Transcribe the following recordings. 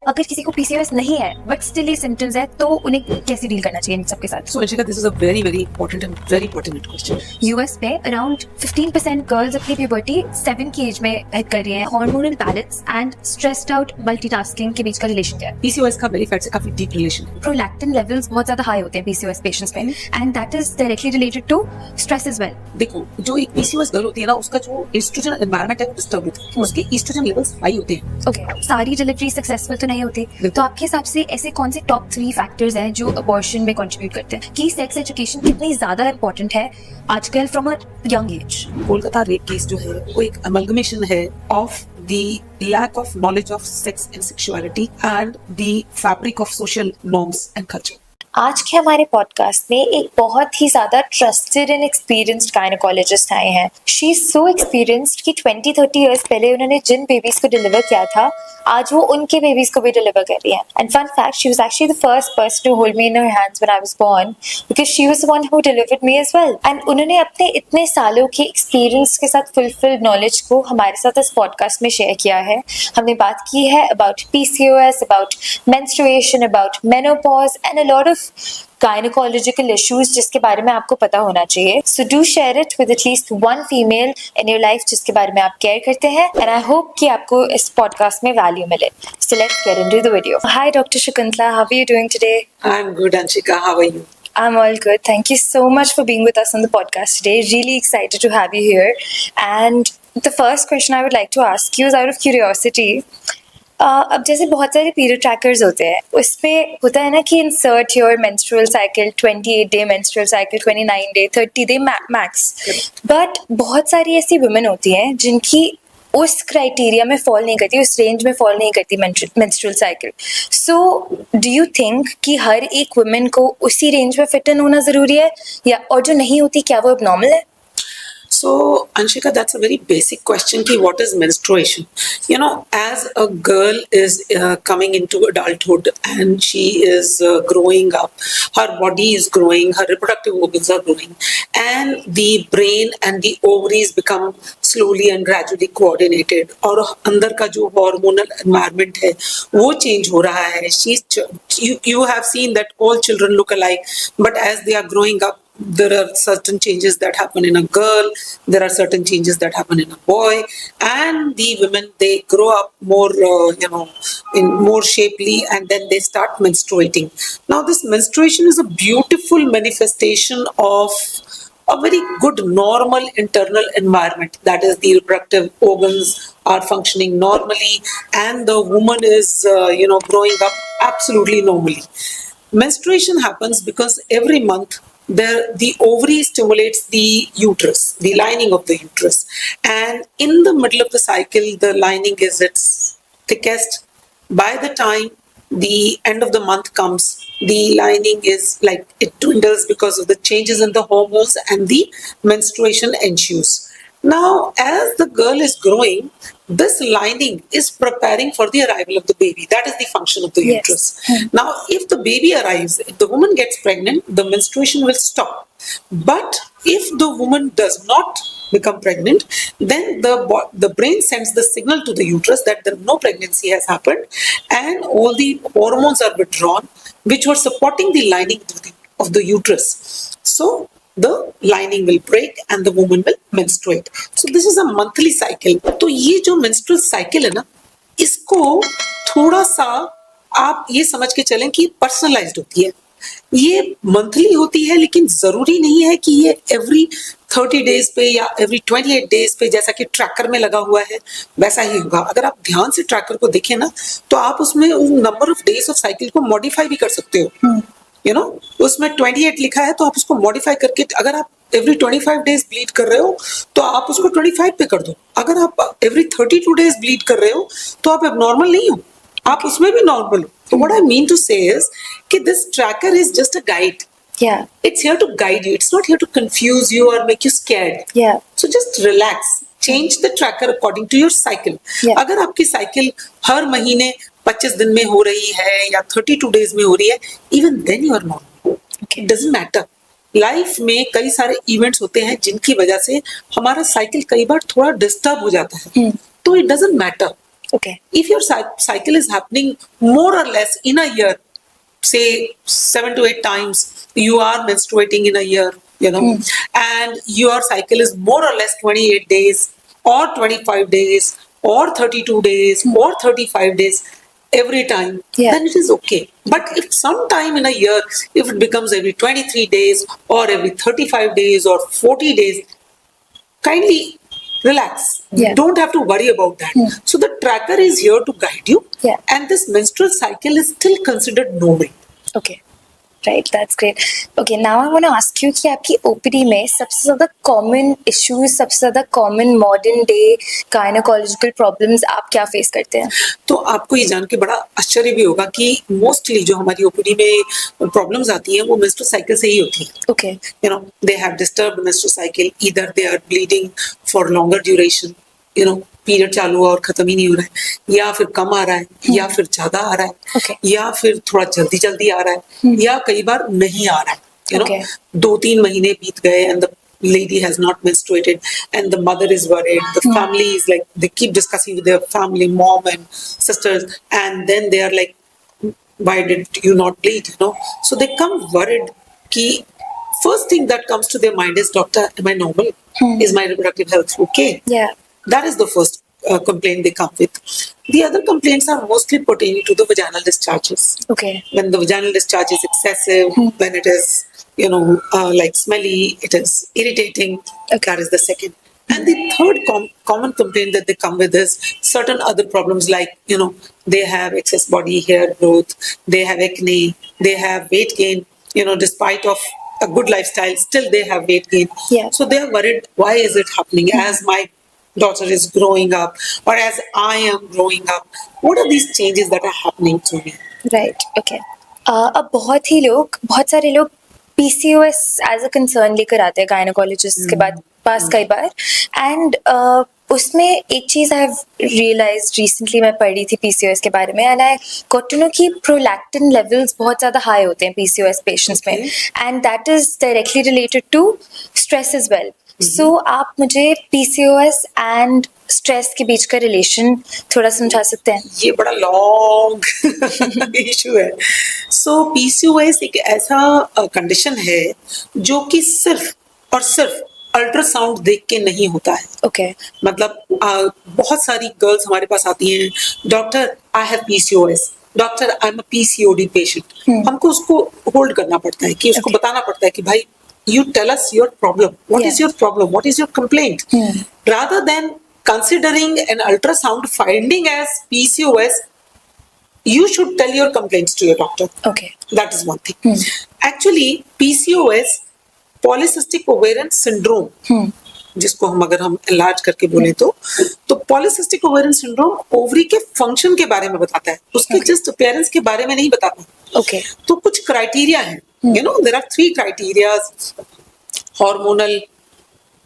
अगर किसी को पीसीओएस नहीं है बट स्टिल ये सिम्टम्स है तो उन्हें कैसे डील करना चाहिए इन सबके साथ? So Anshika, this is a very important and very pertinent question. US में अराउंड 15% गर्ल्स अपनी प्यूबर्टी 7 की एज में हिट कर रही हैं। Hormonal balance and stressed out multitasking के बीच का रिलेशन क्या है? PCOS का बेली फैट से काफी डीप रिलेशन है। प्रोलैक्टिन लेवल्स बहुत ज्यादा हाई होते हैं पीसीओएस पेशेंट्स में and that is directly related to stress as well. देखो, जो एक PCOS गर्ल होती है ना, उसका जो एस्ट्रोजन एनवायरनमेंट है वो डिस्टर्ब होता है, उसके एस्ट्रोजन लेवल्स हाई होते हैं। ओके, सारी डिलीवरी सक्सेसफुल तो नहीं होती, तो आपके हिसाब से ऐसे कौन से टॉप 3 फैक्टर्स हैं जो अबॉर्शन में कंट्रीब्यूट करते हैं कि सेक्स एजुकेशन कितनी ज्यादा इंपॉर्टेंट है आजकल from a young as? Kolkata rape case जो है वो एक अमलगमेशन है of the lack of knowledge of sex and sexuality and the fabric of social norms and culture. आज के हमारे पॉडकास्ट में एक बहुत ही ज्यादा ट्रस्टेड एंड एक्सपीरियंस्ड गायनेकोलॉजिस्ट आए हैं। शी इज सो एक्सपीरियंस्ड कि 20-30 इयर्स पहले उन्होंने जिन बेबीज को डिलीवर किया था आज वो उनके बेबीज को भी डिलीवर कर रही हैं। And fun fact, she was actually the first person to hold me in her hands when I was born because she was the one who delivered me as well. And उन्होंने अपने इतने सालों के experience के साथ fulfilled knowledge को हमारे साथ इस पॉडकास्ट में शेयर किया है। हमने बात की है about PCOS, about menstruation, about menopause and a lot of gynecological issues जिसके बारे में आपको पता होना चाहिए। So do share it with at least one female in your life जिसके बारे में आप केयर करते हैं and I hope कि आपको इस पॉडकास्ट में वैल्यू मिले। So let's get into the video. Hi Dr. Shakuntala, how are you doing today? I'm good, Anshika. How are you? I'm all good. Thank you so much for being with us on the podcast today. Really excited to have you here. And the first question I would like to ask you is out of curiosity. अब जैसे बहुत सारे period trackers होते हैं, उसमें होता है ना कि insert your menstrual cycle, 28 day menstrual cycle, 29 day, 30 day max. But बहुत सारी ऐसी वुमेन होती हैं जिनकी उस क्राइटेरिया में फॉल नहीं करती, उस रेंज में फॉल नहीं करती menstrual cycle. So do you think कि हर एक वुमेन को उसी रेंज में फिट इन होना जरूरी है, या और जो नहीं होती क्या वो एबनॉर्मल है? So, Anshika, that's a very basic question. Ki what is menstruation? You know, as a girl is coming into adulthood and she is growing up, her body is growing, her reproductive organs are growing, and the brain and the ovaries become slowly and gradually coordinated. और अंदर का जो hormonal environment है, वो change हो रहा है. You have seen that all children look alike, but as they are growing up, there are certain changes that happen in a girl, there are certain changes that happen in a boy, and the women, they grow up more in more shapely, and then they start menstruating. Now this menstruation is a beautiful manifestation of a very good normal internal environment, that is the reproductive organs are functioning normally and the woman is growing up absolutely normally. Menstruation happens because every month the ovary stimulates the uterus, the lining of the uterus, and in the middle of the cycle the lining is its thickest. By the time the end of the month comes, the lining is like it dwindles because of the changes in the hormones and the menstruation ensues. Now as the girl is growing, this lining is preparing for the arrival of the baby. That is the function of the uterus. Now if the baby arrives, if the woman gets pregnant, the menstruation will stop. But if the woman does not become pregnant, then the brain sends the signal to the uterus that no pregnancy has happened and all the hormones are withdrawn which were supporting the lining of the uterus. So the lining will break and the woman will menstruate. So this is a monthly cycle. तो ये जो menstrual cycle है ना, इसको थोड़ा सा आप ये समझ के चलें कि personalized होती है। ये monthly होती है, लेकिन जरूरी नहीं है कि ये every 30 days पे या every 28 days पे जैसा कि ट्रैकर में लगा हुआ है वैसा ही होगा। अगर आप ध्यान से ट्रैकर को देखें ना, तो आप उसमें number of days of cycle को मॉडिफाई भी कर सकते हो। उसमें 28 लिखा है तो आप उसको मॉडिफाई करके, अगर आप एवरी 25 डेज ब्लीड कर रहे हो तो आप उसको 25 पे कर दो। अगर आप एवरी 32 डेज ब्लीड कर रहे हो तो आप एबनॉर्मल नहीं हो, आप उसमें भी नॉर्मल हो। तो व्हाट आई मीन टू से इज कि this tracker is just a guide. Yeah. It's here to guide you. It's not here to confuse you or make you scared. Yeah. So just relax. Change the tracker according to your cycle. Yeah. अगर आपकी cycle हर महीने 25 दिन में हो रही है या 32 days में हो रही है, even then you are normal. Okay. It doesn't matter. Life में कई सारे इवेंट्स होते हैं जिनकी वजह से हमारा साइकिल कई बार थोड़ा डिस्टर्ब हो जाता है. तो it doesn't matter. Okay. If your cycle is happening more or less in a year, say 7 to 8 times you are menstruating in a year, and your cycle is more or less 28 days or 25 days or 32 days or 35 days every time, Yeah. then it is okay. But if sometime in a year, if it becomes every 23 days or every 35 days or 40 days, kindly relax. Yeah. You don't have to worry about that. So the tracker is here to guide you. Yeah. And this menstrual cycle is still considered normal. Okay. Right, that's great. Okay, now I want to ask you कि आपकी OPD में सबसे ज़्यादा common issues, सबसे ज़्यादा common modern day gynecological problems आप क्या face करते हैं? तो आपको ये जान के बड़ा आश्चर्य भी होगा कि मोस्टली जो हमारी ओपीडी में प्रॉब्लम्स आती हैं वो मेंस्ट्रुअल साइकिल से ही होती हैं. Okay. They have disturbed menstrual cycle. Either they are bleeding for longer duration, period चालू हुआ और खत्म ही नहीं हो रहा है, या फिर कम आ रहा है, या फिर ज्यादा आ रहा है, Okay. या फिर थोड़ा जल्दी जल्दी आ रहा है, या कई बार नहीं आ रहा है. Okay. 2-3 महीने बीत गए and the lady has not menstruated and the mother is worried, the family is like, they keep discussing with their family, mom and sisters, and then they are like, why did you not bleed? So they come worried ki first thing that comes to their mind is, doctor, am I normal? Is my reproductive health okay? Yeah. That is the first complaint they come with. The other complaints are mostly pertaining to the vaginal discharges. Okay. When the vaginal discharge is excessive, when it is, like smelly, it is irritating. That is the second. And the third common complaint that they come with is certain other problems like, they have excess body hair growth, they have acne, they have weight gain, despite of a good lifestyle, still they have weight gain. Yeah. So they are worried, why is it happening as my daughter is growing up or as I am growing up? What are these changes that are happening to me? Right. Okay. अब बहुत सारे लोग PCOS as a concern लेकर आते हैं gynaecologist के पास कई बार, and उसमें एक चीज आई हैव रियलाइज्ड रिसेंटली, मैं पढ़ी थी PCOS के बारे में, and I got to know कि प्रोलैक्टिन लेवल्स बहुत ज्यादा हाई होते हैं PCOS पेशेंट्स में, and that is directly related to stress as well. So आप मुझे PCOS एंड स्ट्रेस के बीच का रिलेशन थोड़ा समझा सकते हैं? ये बड़ा लॉन्ग इशू है. सो PCOS एक ऐसा कंडीशन है जो कि सिर्फ और सिर्फ अल्ट्रासाउंड देख के नहीं होता है. ओके. मतलब बहुत सारी गर्ल्स हमारे पास आती हैं, doctor I have PCOS, doctor I am a PCOD patient. हमको उसको होल्ड करना पड़ता है कि उसको बताना पड़ता है कि भाई you tell us your problem. What is your problem? What is your complaint? Rather than considering an ultrasound finding as PCOS, you should tell your complaints to your doctor. Okay. That is one thing. Actually, PCOS, polycystic ovarian syndrome, जिसको अगर हम इलाज करके बोले तो polycystic ovarian syndrome ovary के function के बारे में बताता है, उसके जस्ट अपीयरेंस के बारे में नहीं बताता. Okay. तो कुछ क्राइटेरिया है, there are 3 criteria: hormonal,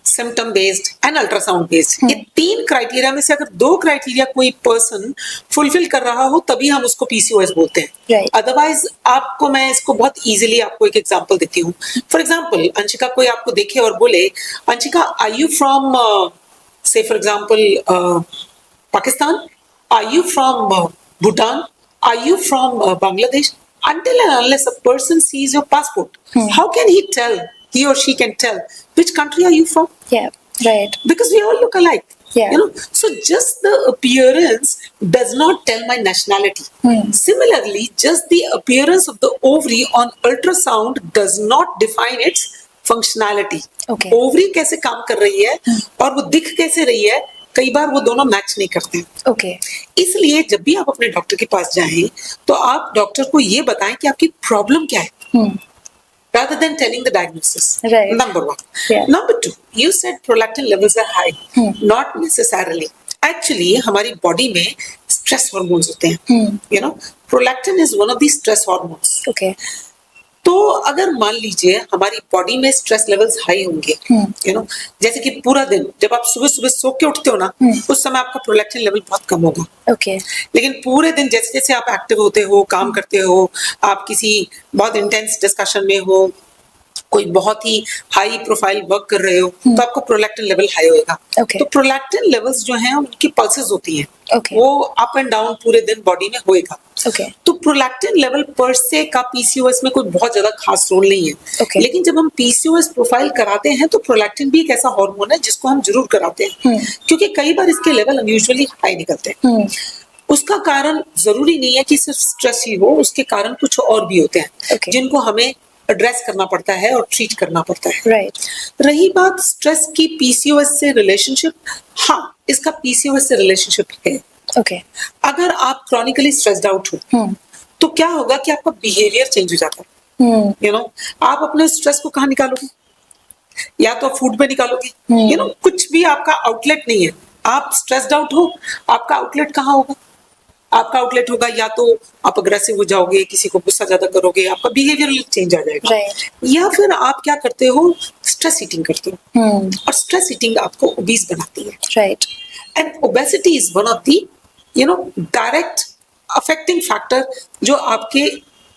symptom based and ultrasound based. ये 3 क्राइटेरिया में से अगर 2 क्राइटेरिया कोई पर्सन फुलफिल कर रहा हो तभी हम उसको PCOS बोलते हैं. Right. अदरवाइज आपको मैं इसको बहुत इजीली आपको एक एग्जांपल देती हूँ. फॉर एग्जांपल, अंशिका कोई आपको देखे और बोले, अंशिका आर यू फ्रॉम से for example Pakistan, are you from Bhutan, are you from Bangladesh? Until and unless a person sees your passport, how can he or she can tell which country are you from? Yeah. Right. Because we all look alike. Yeah. So just the appearance does not tell my nationality. Similarly, just the appearance of the ovary on ultrasound does not define its functionality. Okay. Ovary कैसे काम कर रही है और वो दिख कैसे रही है, कई बार वो दोनों मैच नहीं करते हैं. Okay. इसलिए जब भी आप अपने डॉक्टर के पास जाएं तो आप डॉक्टर को ये बताएं कि आपकी प्रॉब्लम क्या है, rather than telling the diagnosis. Right. Number 1. Yeah. Number 2, you said prolactin levels are high. Not necessarily. Actually, हमारी बॉडी में स्ट्रेस हार्मोन्स होते हैं. Prolactin is one of these stress hormones. Okay. तो अगर मान लीजिए हमारी बॉडी में स्ट्रेस लेवल्स हाई होंगे, जैसे कि पूरा दिन जब आप सुबह सुबह सो के उठते हो ना, उस समय आपका प्रोलैक्टिन लेवल बहुत कम होगा. Okay. लेकिन पूरे दिन जैसे जैसे आप एक्टिव होते हो, काम करते हो, आप किसी बहुत इंटेंस डिस्कशन में हो, कोई बहुत ही हाई प्रोफाइल वर्क कर रहे हो तो आपका प्रोलैक्टिन लेवल हाई होएगा। Okay. तो प्रोलैक्टिन लेवल्स जो हैं उनकी पल्सेस होती हैं, Okay. वो अप एंड डाउन पूरे दिन बॉडी में होएगा। Okay. तो प्रोलैक्टिन लेवल पर से का पीसीओएस में कोई बहुत ज्यादा खास रोल नहीं है। Okay. लेकिन जब हम पीसीओएस प्रोफाइल कराते हैं तो प्रोलैक्टिन भी एक ऐसा हार्मोन है जिसको हम जरूर कराते हैं, क्योंकि कई बार इसके लेवल अनयूजुअली हाई निकलते हैं। उसका कारण जरूरी नहीं है कि सिर्फ स्ट्रेस ही हो, उसके कारण कुछ और भी होते हैं Okay. जिनको हमें एड्रेस करना पड़ता है और ट्रीट करना पड़ता है। Right. रही बात स्ट्रेस की पीसीओएस से रिलेशनशिप, हाँ इसका पीसीओएस से रिलेशनशिप है। Okay. अगर आप क्रॉनिकली स्ट्रेस्ड आउट हो तो क्या होगा कि आपका बिहेवियर चेंज हो जाता है। यू नो, आप अपने स्ट्रेस को कहाँ निकालोगे? या तो फूड पे निकालोगे। यू नो, कुछ भी आपका आउटलेट नहीं है। आप स्ट्रेस्ड आउट हो, आपका आउटलेट कहाँ होगा? आपका आउटलेट होगा या तो आप अग्रेसिव हो जाओगे, किसी को गुस्सा ज्यादा करोगे, आपका बिहेवियर चेंज आ जाएगा। Right. या फिर आप क्या करते हो, स्ट्रेस ईटिंग करते हो, और स्ट्रेस ईटिंग आपको ओबीस बनाती है। Right. And obesity is one of the direct affecting factor जो आपके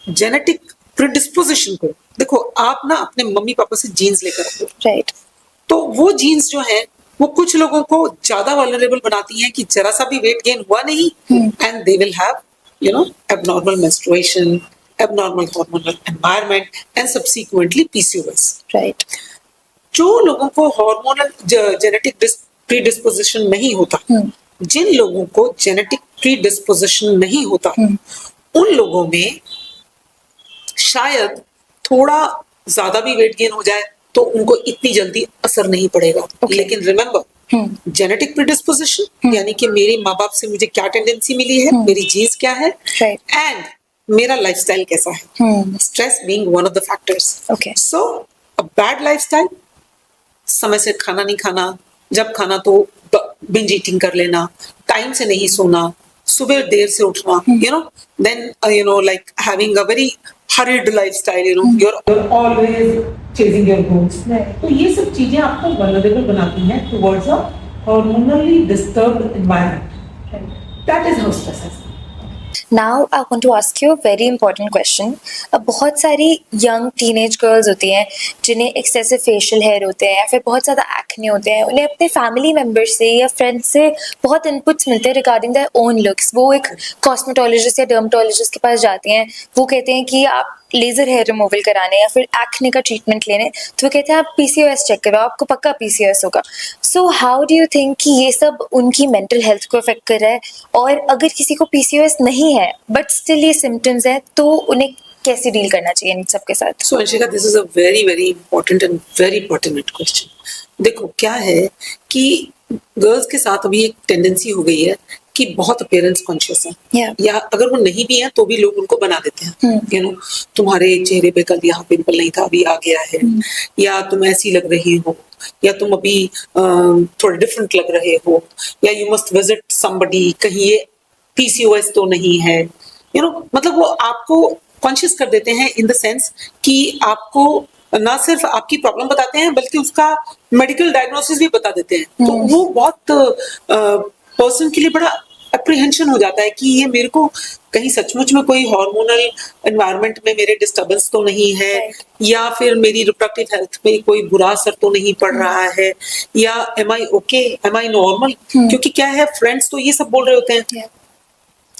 जेनेटिक प्रिडिस्पोजिशन को, देखो आप ना अपने मम्मी पापा से जीन्स लेकर आते हो, Right. तो वो जीन्स जो है वो कुछ लोगों को ज्यादा वल्नरेबल बनाती हैं कि जरा सा भी वेट गेन हुआ नहीं and they will have abnormal menstruation, abnormal hormonal environment and subsequently PCOS. Right. जो लोगों को हार्मोनल जेनेटिक प्रीडिस्पोजिशन नहीं होता, जिन लोगों को जेनेटिक प्रीडिस्पोजिशन नहीं होता, उन लोगों में शायद थोड़ा ज्यादा भी वेट गेन हो जाए तो उनको इतनी जल्दी असर नहीं पड़ेगा। Okay. लेकिन रिमेंबर, जेनेटिक प्रीडिस्पोजिशन यानी कि मेरे माँ बाप से मुझे क्या टेंडेंसी मिली है, मेरी जीन्स क्या है, Right. एंड मेरा लाइफस्टाइल कैसा है, stress being one of the factors. Okay. So a bad lifestyle, समय से खाना नहीं खाना, जब खाना तो बिंज ईटिंग कर लेना, टाइम से नहीं सोना, सुबह देर से उठना, then like having a very hurried lifestyle, you're always chasing your goals. तो ये सब चीजें आपको vulnerable बनाती हैं towards a hormonally disturbed environment. That is how stress is. Now I want to ask you a very important question. अब बहुत सारी यंग टीनेज गर्ल्स होती हैं जिन्हें एक्सेसिव फेशियल हेयर होते हैं या फिर बहुत ज़्यादा एक्ने होते हैं, उन्हें अपने फैमिली मेम्बर से या फ्रेंड्स से बहुत इनपुट्स मिलते हैं रिगार्डिंग देयर ओन लुक्स। वो एक कॉस्मेटोलॉजिस्ट या डर्मेटोलॉजिस्ट के पास जाते हैं, वो कहते हैं कि आप लेजर हेयर रिमूवल कराने या फिर एक्ने का ट्रीटमेंट लेने, तो वो कहते हैं आप पीसीओएस चेक करवाओ, आपको पक्का पीसीओएस होगा। So how do you think कि ये सब उनकी मेंटल हेल्थ को अफेक्ट कर रहा है? और अगर किसी को पीसीओएस नहीं है बट स्टिल ये सिम्टम्स है तो उन्हें कैसे डील करना चाहिए इन सब के साथ? So Anshika, this is a very very important and very pertinent question. देखो क्या है कि गर्ल्स के साथ अभी एक टेंडेंसी हो गई है कि बहुत अपीयरेंस कॉन्शियस है, Yeah. या अगर वो नहीं भी है तो भी लोग उनको बना देते हैं। तुम्हारे चेहरे पे कल यहाँ पिंपल नहीं था, अभी आ गया है, या तुम ऐसी लग रही हो, या तुम अभी थोड़ा डिफरेंट लग रहे हो, या यू मस्ट विजिट समबडी, कहीं ये पीसीओएस तो नहीं है। मतलब वो आपको कॉन्शियस कर देते हैं इन द सेंस कि आपको ना सिर्फ आपकी प्रॉब्लम बताते हैं बल्कि उसका मेडिकल डायग्नोसिस भी बता देते हैं। तो वो बहुत पर्सन के लिए बड़ा अप्रीहेंशन हो जाता है कि ये मेरे को कहीं सचमुच में कोई हार्मोनल एनवायरनमेंट में मेरे डिस्टर्बेंस तो नहीं है, या फिर मेरी रिप्रोडक्टिव हेल्थ में कोई बुरा असर तो नहीं पड़ रहा है, या एम आई ओके, एम आई नॉर्मल। क्योंकि क्या है, फ्रेंड्स तो ये सब बोल रहे होते हैं।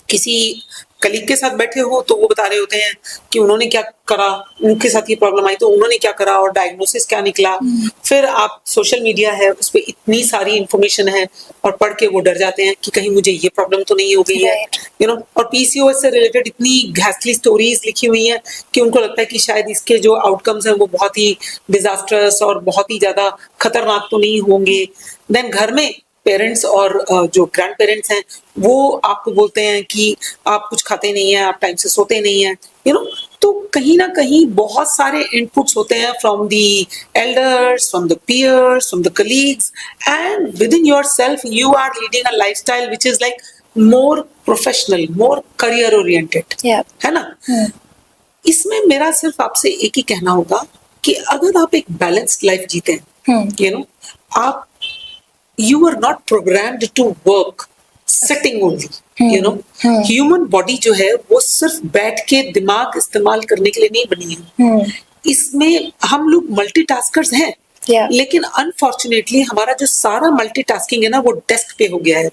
किसी कलीग के साथ बैठे हो तो वो बता रहे होते हैं कि उन्होंने क्या करा, उनके साथ ये प्रॉब्लम आई तो उन्होंने क्या करा और डायग्नोसिस क्या निकला। फिर आप सोशल मीडिया है, उस पर इतनी सारी इंफॉर्मेशन है और पढ़ के वो डर जाते हैं कि कहीं मुझे ये प्रॉब्लम तो नहीं हो गई है। और पीसीओएस से रिलेटेड इतनी घैसली स्टोरीज लिखी हुई हैं कि उनको लगता है कि शायद इसके जो आउटकम्स हैं वो बहुत ही डिजास्टर्स और बहुत ही ज्यादा खतरनाक तो नहीं होंगे। देन घर में पेरेंट्स और जो ग्रैंड पेरेंट्स हैं वो आपको बोलते हैं कि आप कुछ खाते नहीं हैं, आप टाइम से सोते नहीं हैं। तो कहीं ना कहीं बहुत सारे इनपुट्स होते हैं from the elders, from the peers, from the colleagues, and within yourself you are leading a lifestyle which is like more professional, more career oriented, है ना। इसमें मेरा सिर्फ आपसे एक ही कहना होगा कि अगर आप एक बैलेंस्ड लाइफ जीते हैं, आप you are not programmed to work sitting only, human body जो है वो सिर्फ बैठ के दिमाग इस्तेमाल करने के लिए नहीं बनी है। इसमें हम लोग मल्टीटास्कर्स हैं, Yeah. लेकिन अनफॉर्चुनेटली हमारा जो सारा मल्टीटास्किंग है ना वो डेस्क पे हो गया है।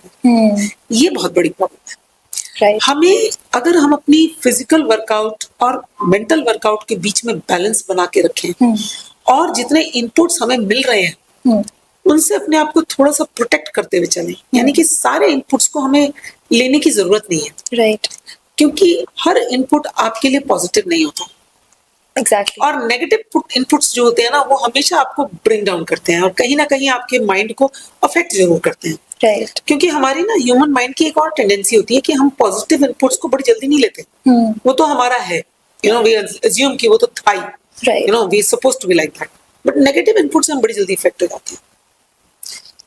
ये बहुत बड़ी प्रॉब्लम है। Right. हमें अगर हम अपनी फिजिकल वर्कआउट और मेंटल वर्कआउट के बीच में बैलेंस बना के रखें और जितने इनपुट्स हमें मिल रहे हैं उनसे अपने आप को थोड़ा सा प्रोटेक्ट करते हुए चलें, यानी कि सारे इनपुट्स को हमें लेने की जरूरत नहीं है, Right. क्योंकि हर इनपुट आपके लिए पॉजिटिव नहीं होता Exactly. और नेगेटिव इनपुट्स जो होते हैं ना वो हमेशा आपको ब्रिंग डाउन करते हैं और कहीं ना कहीं आपके माइंड को अफेक्ट जरूर करते हैं। Right. क्योंकि हमारी ना ह्यूमन माइंड की एक और टेंडेंसी होती है कि हम पॉजिटिव इनपुट्स को बड़ी जल्दी नहीं लेते। वो तो हमारा है, वी अज्यूम कि वो तो था ही, Right. We supposed to be like that, but negative inputs हम बड़ी जल्दी इफेक्ट हो जाते हैं।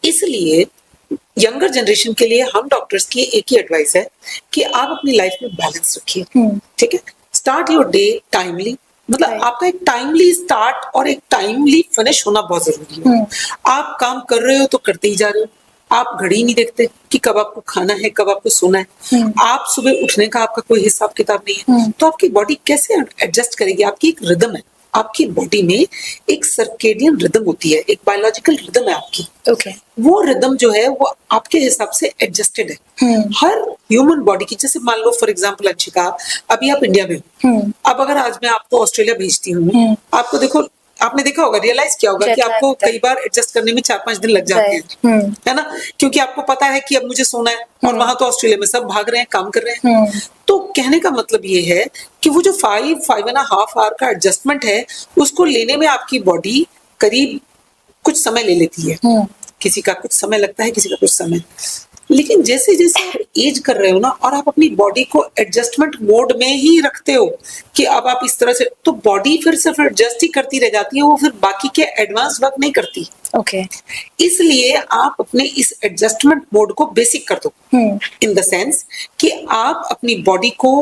इसलिए यंगर जनरेशन के लिए हम डॉक्टर्स की एक ही एडवाइस है कि आप अपनी लाइफ में बैलेंस रखिए। ठीक है, स्टार्ट योर डे टाइमली, मतलब Right. आपका एक टाइमली स्टार्ट और एक टाइमली फिनिश होना बहुत जरूरी है। आप काम कर रहे हो तो करते ही जा रहे हो, आप घड़ी नहीं देखते कि कब आपको खाना है कब आपको सोना है, आप सुबह उठने का आपका कोई हिसाब किताब नहीं है, तो आपकी बॉडी कैसे एडजस्ट करेगी? आपकी एक रिदम है, आपकी बॉडी में एक सर्केडियन रिदम होती है, एक बायोलॉजिकल रिदम है आपकी। Okay. वो रिदम जो है वो आपके हिसाब से एडजस्टेड है हर ह्यूमन बॉडी की। जैसे मान लो फॉर एग्जांपल अंशिका, अभी आप इंडिया में हो, अब अगर आज मैं आपको ऑस्ट्रेलिया भेजती हूँ, आपको देखो, आपने देखा होगा, रियलाइज किया होगा कि Jet lag आपको होता है। कई बार एडजस्ट करने में 4-5 दिन लग जाते हैं, है ना, क्योंकि आपको पता है कि अब मुझे सोना है और वहां तो ऑस्ट्रेलिया में सब भाग रहे हैं, काम कर रहे हैं। तो कहने का मतलब ये है कि वो जो 5.5 आवर का एडजस्टमेंट है उसको लेने में आपकी बॉडी करीब कुछ समय ले लेती है। किसी का कुछ समय लगता है, किसी का कुछ समय, लेकिन जैसे जैसे आप एज कर रहे हो ना और आप अपनी बॉडी को एडजस्टमेंट मोड में ही रखते हो कि अब आप इस तरह से, तो बॉडी फिर सिर्फ एडजस्ट ही करती रह जाती है, वो फिर बाकी के एडवांस वर्क नहीं करती। Okay. इसलिए आप अपने इस एडजस्टमेंट मोड को बेसिक कर दो, इन द सेंस कि आप अपनी बॉडी को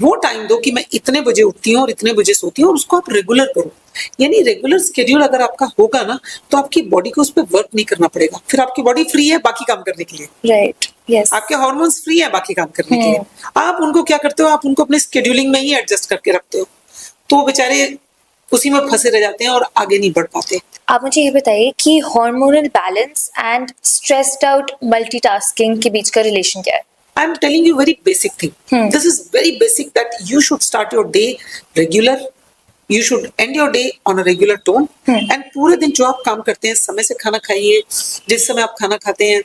वो टाइम दो कि मैं इतने बजे उठती हूँ और इतने बजे सोती हूँ, और उसको आप रेगुलर करो। यानी रेगुलर स्केड्यूल अगर आपका होगा ना तो आपकी बॉडी को उस पर वर्क नहीं करना पड़ेगा, फिर आपकी बॉडी फ्री है बाकी काम करने के लिए। Right. Yes. आपके हार्मोन्स फ्री है बाकी काम करने के लिए। आप उनको क्या करते हो, आप उनको अपने स्केड्यूलिंग में ही एडजस्ट करके रखते हो, तो वो बेचारे उसी में फंसे रह जाते हैं और आगे नहीं बढ़ पाते। आप मुझे ये बताइए कि hormonal balance and stressed out multitasking के बीच का रिलेशन क्या है? I'm telling you very basic thing. This is very basic that you should start your day regular. You should end your day on a regular tone. And पूरे दिन जो आप काम करते हैं समय से खाना खाइए। जिस समय आप खाना खाते हैं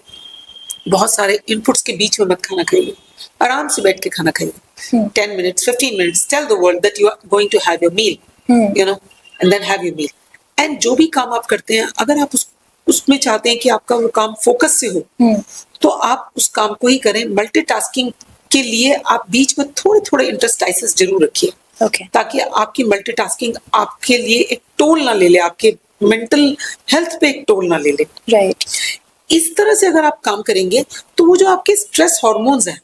बहुत सारे इनपुट्स के बीच में मत खाना खाइए, आराम से बैठ के खाना खाइए। 10 minutes, 15 minutes, tell the world that you are going to have your meal, and then have your meal. And जो भी काम आप करते हैं अगर आप उसमें चाहते हैं कि आपका वो काम फोकस से हो तो आप उस काम को ही करें। मल्टीटास्किंग के लिए आप बीच में थोड़े थोड़े इंटरस्टाइसेस जरूर रखिए, Okay. ताकि आपकी मल्टीटास्किंग आपके लिए एक टोल ना ले ले, आपके मेंटल हेल्थ पे एक टोल ना ले ले। Right. इस तरह से अगर आप काम करेंगे तो वो जो आपके स्ट्रेस हार्मोन्स हैं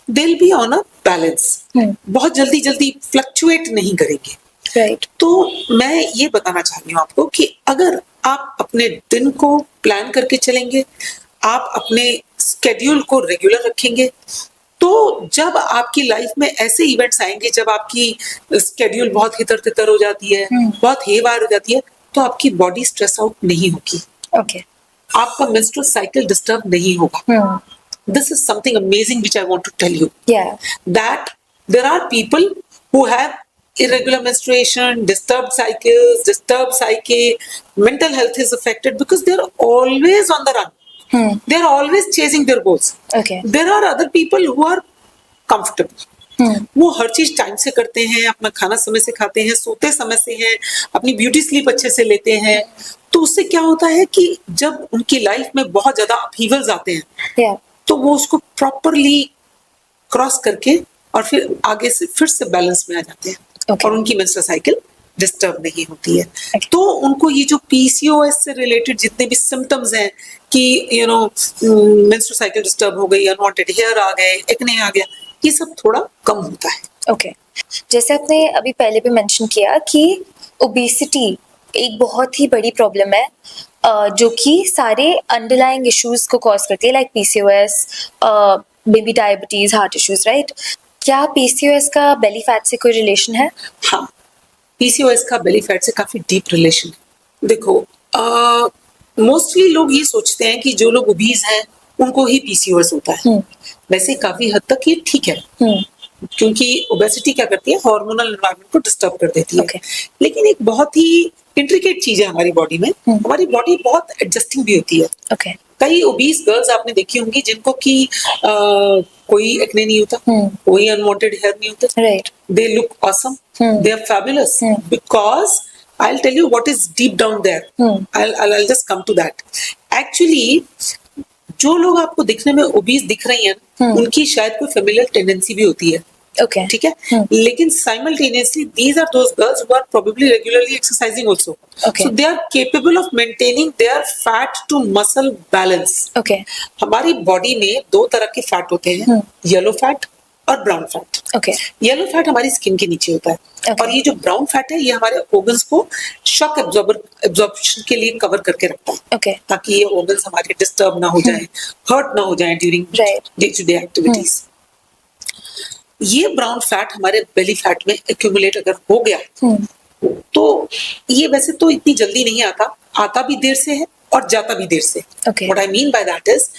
they will be on a balance, बहुत जल्दी जल्दी फ्लक्चुएट नहीं करेंगे। Right. तो मैं ये बताना चाह रही हूँ आपको कि अगर आप अपने दिन को प्लान करके चलेंगे, आप अपने स्केड्यूल को रेगुलर रखेंगे, तो जब आपकी लाइफ में ऐसे इवेंट्स आएंगे जब आपकी स्केड्यूल बहुत हितर तितर हो जाती है, बहुत हेवार हो जाती है, तो आपकी बॉडी स्ट्रेस आउट नहीं होगी, Okay. आपका मेंस्ट्रुअल साइकिल डिस्टर्ब नहीं होगा। This is something amazing which I want to tell you. Yeah. That there are people who have irregular menstruation, disturbed cycles, disturbed psyche, mental health is affected because they're always on the run. They're always chasing their goals. Okay. There are other people who are comfortable. वो हर चीज time से करते हैं, अपना खाना समय से खाते हैं, सोते समय से हैं, अपनी ब्यूटी स्लीप अच्छे से लेते हैं, तो उससे क्या होता है कि जब उनकी लाइफ में बहुत ज्यादा अपहीवल्स आते हैं Yeah. तो वो उसको प्रॉपरली क्रॉस करके और फिर आगे से फिर से बैलेंस में आ जाते हैं। Okay. और उनकी मेंस्ट्रुअल साइकिल डिस्टर्ब नहीं होती है। Okay. तो उनको ये जो पीसीओएस से रिलेटेड जितने भी सिम्टम्स हैं कि मेंस्ट्रुअल साइकिल डिस्टर्ब हो गई, अनवांटेड हेयर आ गए, एक्ने आ गया, ये सब थोड़ा कम होता है। ओके, जैसे आपने अभी पहले भी मेंशन किया कि ओबेसिटी एक बहुत ही बड़ी प्रॉब्लम है जो कि सारे अंडरलाइंग इश्यूज को कॉज करती है, like PCOS, baby diabetes, heart issues, right? क्या पीसीओएस का बेली फैट से कोई रिलेशन है? हाँ, पीसीओएस का बेली फैट से काफी डीप रिलेशन है। देखो, मोस्टली लोग ये सोचते हैं कि जो लोग ओबीज हैं उनको ही पीसीओएस होता है। वैसे काफी हद तक ये ठीक है, क्योंकि ओबेसिटी क्या करती है, हार्मोनल एनवायरनमेंट को डिस्टर्ब कर देती है। Okay. लेकिन एक बहुत ही इंट्रिकेट चीज है हमारी बॉडी में, हमारी बॉडी बहुत एडजस्टिंग भी होती है। ओके कई ओबीस गर्ल्स आपने देखी होंगी जिनको कि कोई एक्ने नहीं होता, कोई अनवांटेड हेयर नहीं होता, right they look awesome, they are fabulous, because I'll tell you what is deep down there. I'll just come to that. Actually, जो लोग आपको दिखने में ओबीस दिख रही हैं, उनकी शायद कोई फेमिलियल टेंडेंसी भी होती है, ओके ठीक है, लेकिन simultaneously these are those girls who are probably regularly exercising also. Okay. So they are capable of maintaining their fat to muscle balance. Okay हमारी बॉडी में दो तरह के फैट होते हैं, येलो फैट और brown fat. Okay yellow fat हमारी skin के नीचे होता है, Okay. और ये जो ब्राउन फैट है ये हमारे ऑर्गन्स को शॉक एब्जॉर्प्शन के लिए कवर करके रखता है, ओके ताकि ये ऑर्गन्स हमारे डिस्टर्ब ना हो जाए, हर्ट ना हो जाए during Right. Day to day activities. ये ब्राउन फैट हमारे बेली फैट में एक्यूमुलेट अगर हो गया तो ये वैसे तो इतनी जल्दी नहीं आता, आता भी देर से है और जाता भी देर से। Okay. What I mean by that is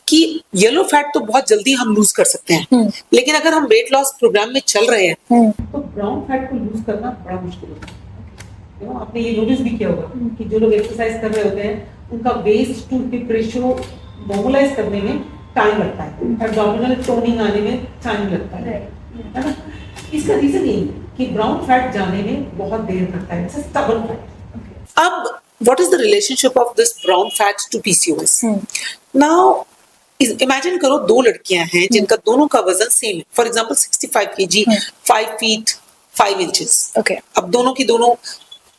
कि येलो फैट तो बहुत जल्दी हम लूज कर सकते हैं, लेकिन अगर हम वेट लॉस प्रोग्राम में चल रहे हैं तो ब्राउन फैट को लूज करना बड़ा मुश्किल होता है। You know, आपने ये नोटिस भी किया होगा कि जो लोग एक्सरसाइज कर रहे होते हैं उनका waist to hip ratio normalise करने में टाइम लगता है, एब्डोमिनल टोनिंग आने में टाइम लगता है ना। इसका रीजन यही है कि ब्राउन फैट जाने में बहुत देर लगता है, इट्स अ स्टबर्न फैट। अब what is the relationship of this brown fat to PCOS? Now, imagine करो दो लड़कियां हैं जिनका दोनों का वजन सेम है, for example 65 kg, 5 feet 5 inches. Okay. अब दोनों की दोनों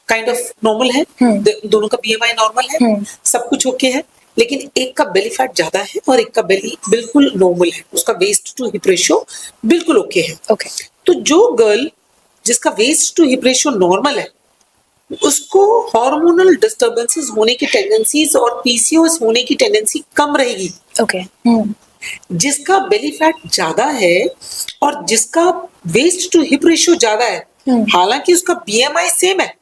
काइंड ऑफ नॉर्मल है, दोनों का BMI नॉर्मल है, सब कुछ ओके है, लेकिन एक का बेली फैट ज्यादा है और एक का बेली बिल्कुल नॉर्मल है, उसका वेस्ट टू हिप रेशियो बिल्कुल ओके है। ओके तो जो गर्ल जिसका waist to hip ratio normal है उसको हार्मोनल डिस्टर्बेंसेस होने की टेंडेंसीज और पीसीओएस होने की टेंडेंसी कम रहेगी। ओके जिसका बेली फैट ज्यादा है और जिसका वेस्ट टू हिप रेशियो ज्यादा है, हालांकि उसका बीएमआई सेम है,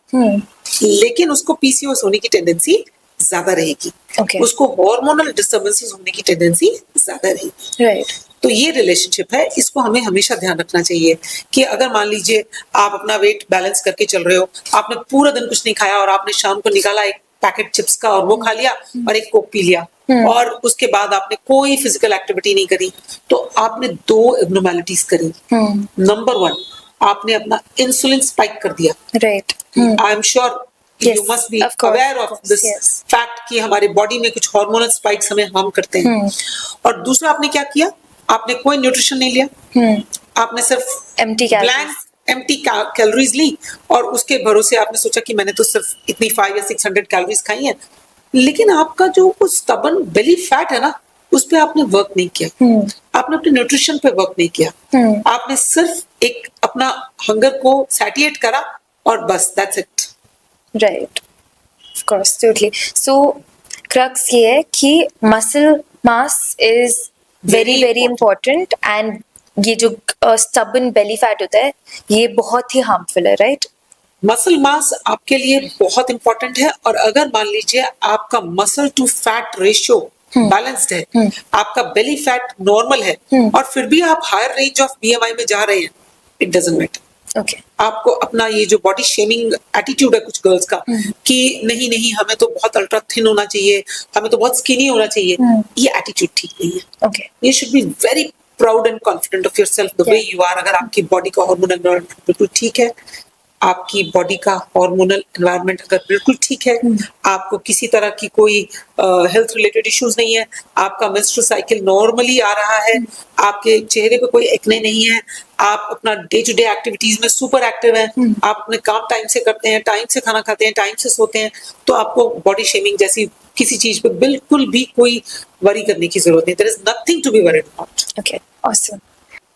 लेकिन उसको पीसीओएस होने की टेंडेंसी ज्यादा रहेगी, Okay. उसको हार्मोनल डिस्टर्बेंसेस होने की टेंडेंसी ज्यादा रहेगी। राइट तो ये रिलेशनशिप है, इसको हमें हमेशा ध्यान रखना चाहिए कि अगर मान लीजिए आप अपना वेट बैलेंस करके चल रहे हो, आपने पूरा दिन कुछ नहीं खाया और आपने शाम को निकाला एक पैकेट चिप्स का और वो खा लिया और एक कोक पी लिया, और उसके बाद आपने कोई फिजिकल एक्टिविटी नहीं करी, तो आपने दो एब्नॉर्मैलिटीज करी। नंबर 1, आपने अपना इंसुलिन स्पाइक कर दिया। Right I am sure Yes, you must be of course, aware of of course, this yes. Fact कि हमारे बॉडी में कुछ हार्मोनल स्पाइक्स हमें हार्म करते हैं। और दूसरा आपने क्या किया, आपने कोई न्यूट्रिशन नहीं लिया, आपने सिर्फ empty calories blank empty calories ली और उसके भरोसे आपने सोचा कि मैंने तो सिर्फ इतनी 500 या 600 कैलोरीज खाई हैं, लेकिन आपका जो वो स्टबर्न बेली फैट है ना, उस पे आपने वर्क नहीं किया, आपने अपने न्यूट्रिशन पे वर्क नहीं किया, आपने सिर्फ एक अपना हंगर को सैटिएट करा और बस that's it. Right of course totally. So crux ये है कि muscle mass is very Very very important, and ये जो स्टबन बेली फैट होता है ये बहुत ही हार्मफुल है, राइट? मसल मास आपके लिए बहुत इंपॉर्टेंट है, और अगर मान लीजिए आपका muscle to fat ratio balanced है, आपका बेली फैट नॉर्मल है, और फिर भी आप हायर रेंज ऑफ बीएमआई में जा रहे हैं, इट डजंट मैटर। ओके आपको अपना ये जो बॉडी शेमिंग एटीट्यूड है कुछ गर्ल्स का कि नहीं नहीं हमें तो बहुत अल्ट्रा थिन होना चाहिए, हमें तो बहुत स्किनी होना चाहिए, ये एटीट्यूड ठीक नहीं है। Okay You should be very proud and confident of yourself the way you are। अगर आपकी बॉडी का हार्मोनल एनवायरनमेंट बिल्कुल ठीक है, आपकी बॉडी का हार्मोनल एनवायरनमेंट अगर बिल्कुल ठीक है, आपको किसी तरह की कोई हेल्थ रिलेटेड इश्यूज नहीं है, आपका मेंस्ट्रुअल साइकिल नॉर्मली आ रहा है, आपके चेहरे पे कोई एक्ने नहीं है, आप अपना डे टू डे एक्टिविटीज में सुपर एक्टिव हैं, आप अपने काम टाइम से करते हैं, टाइम से खाना खाते हैं, टाइम से सोते हैं, तो आपको बॉडी शेमिंग जैसी किसी चीज पे बिल्कुल भी कोई वरी करने की जरूरत नहीं। There is nothing to be worried about. Okay awesome.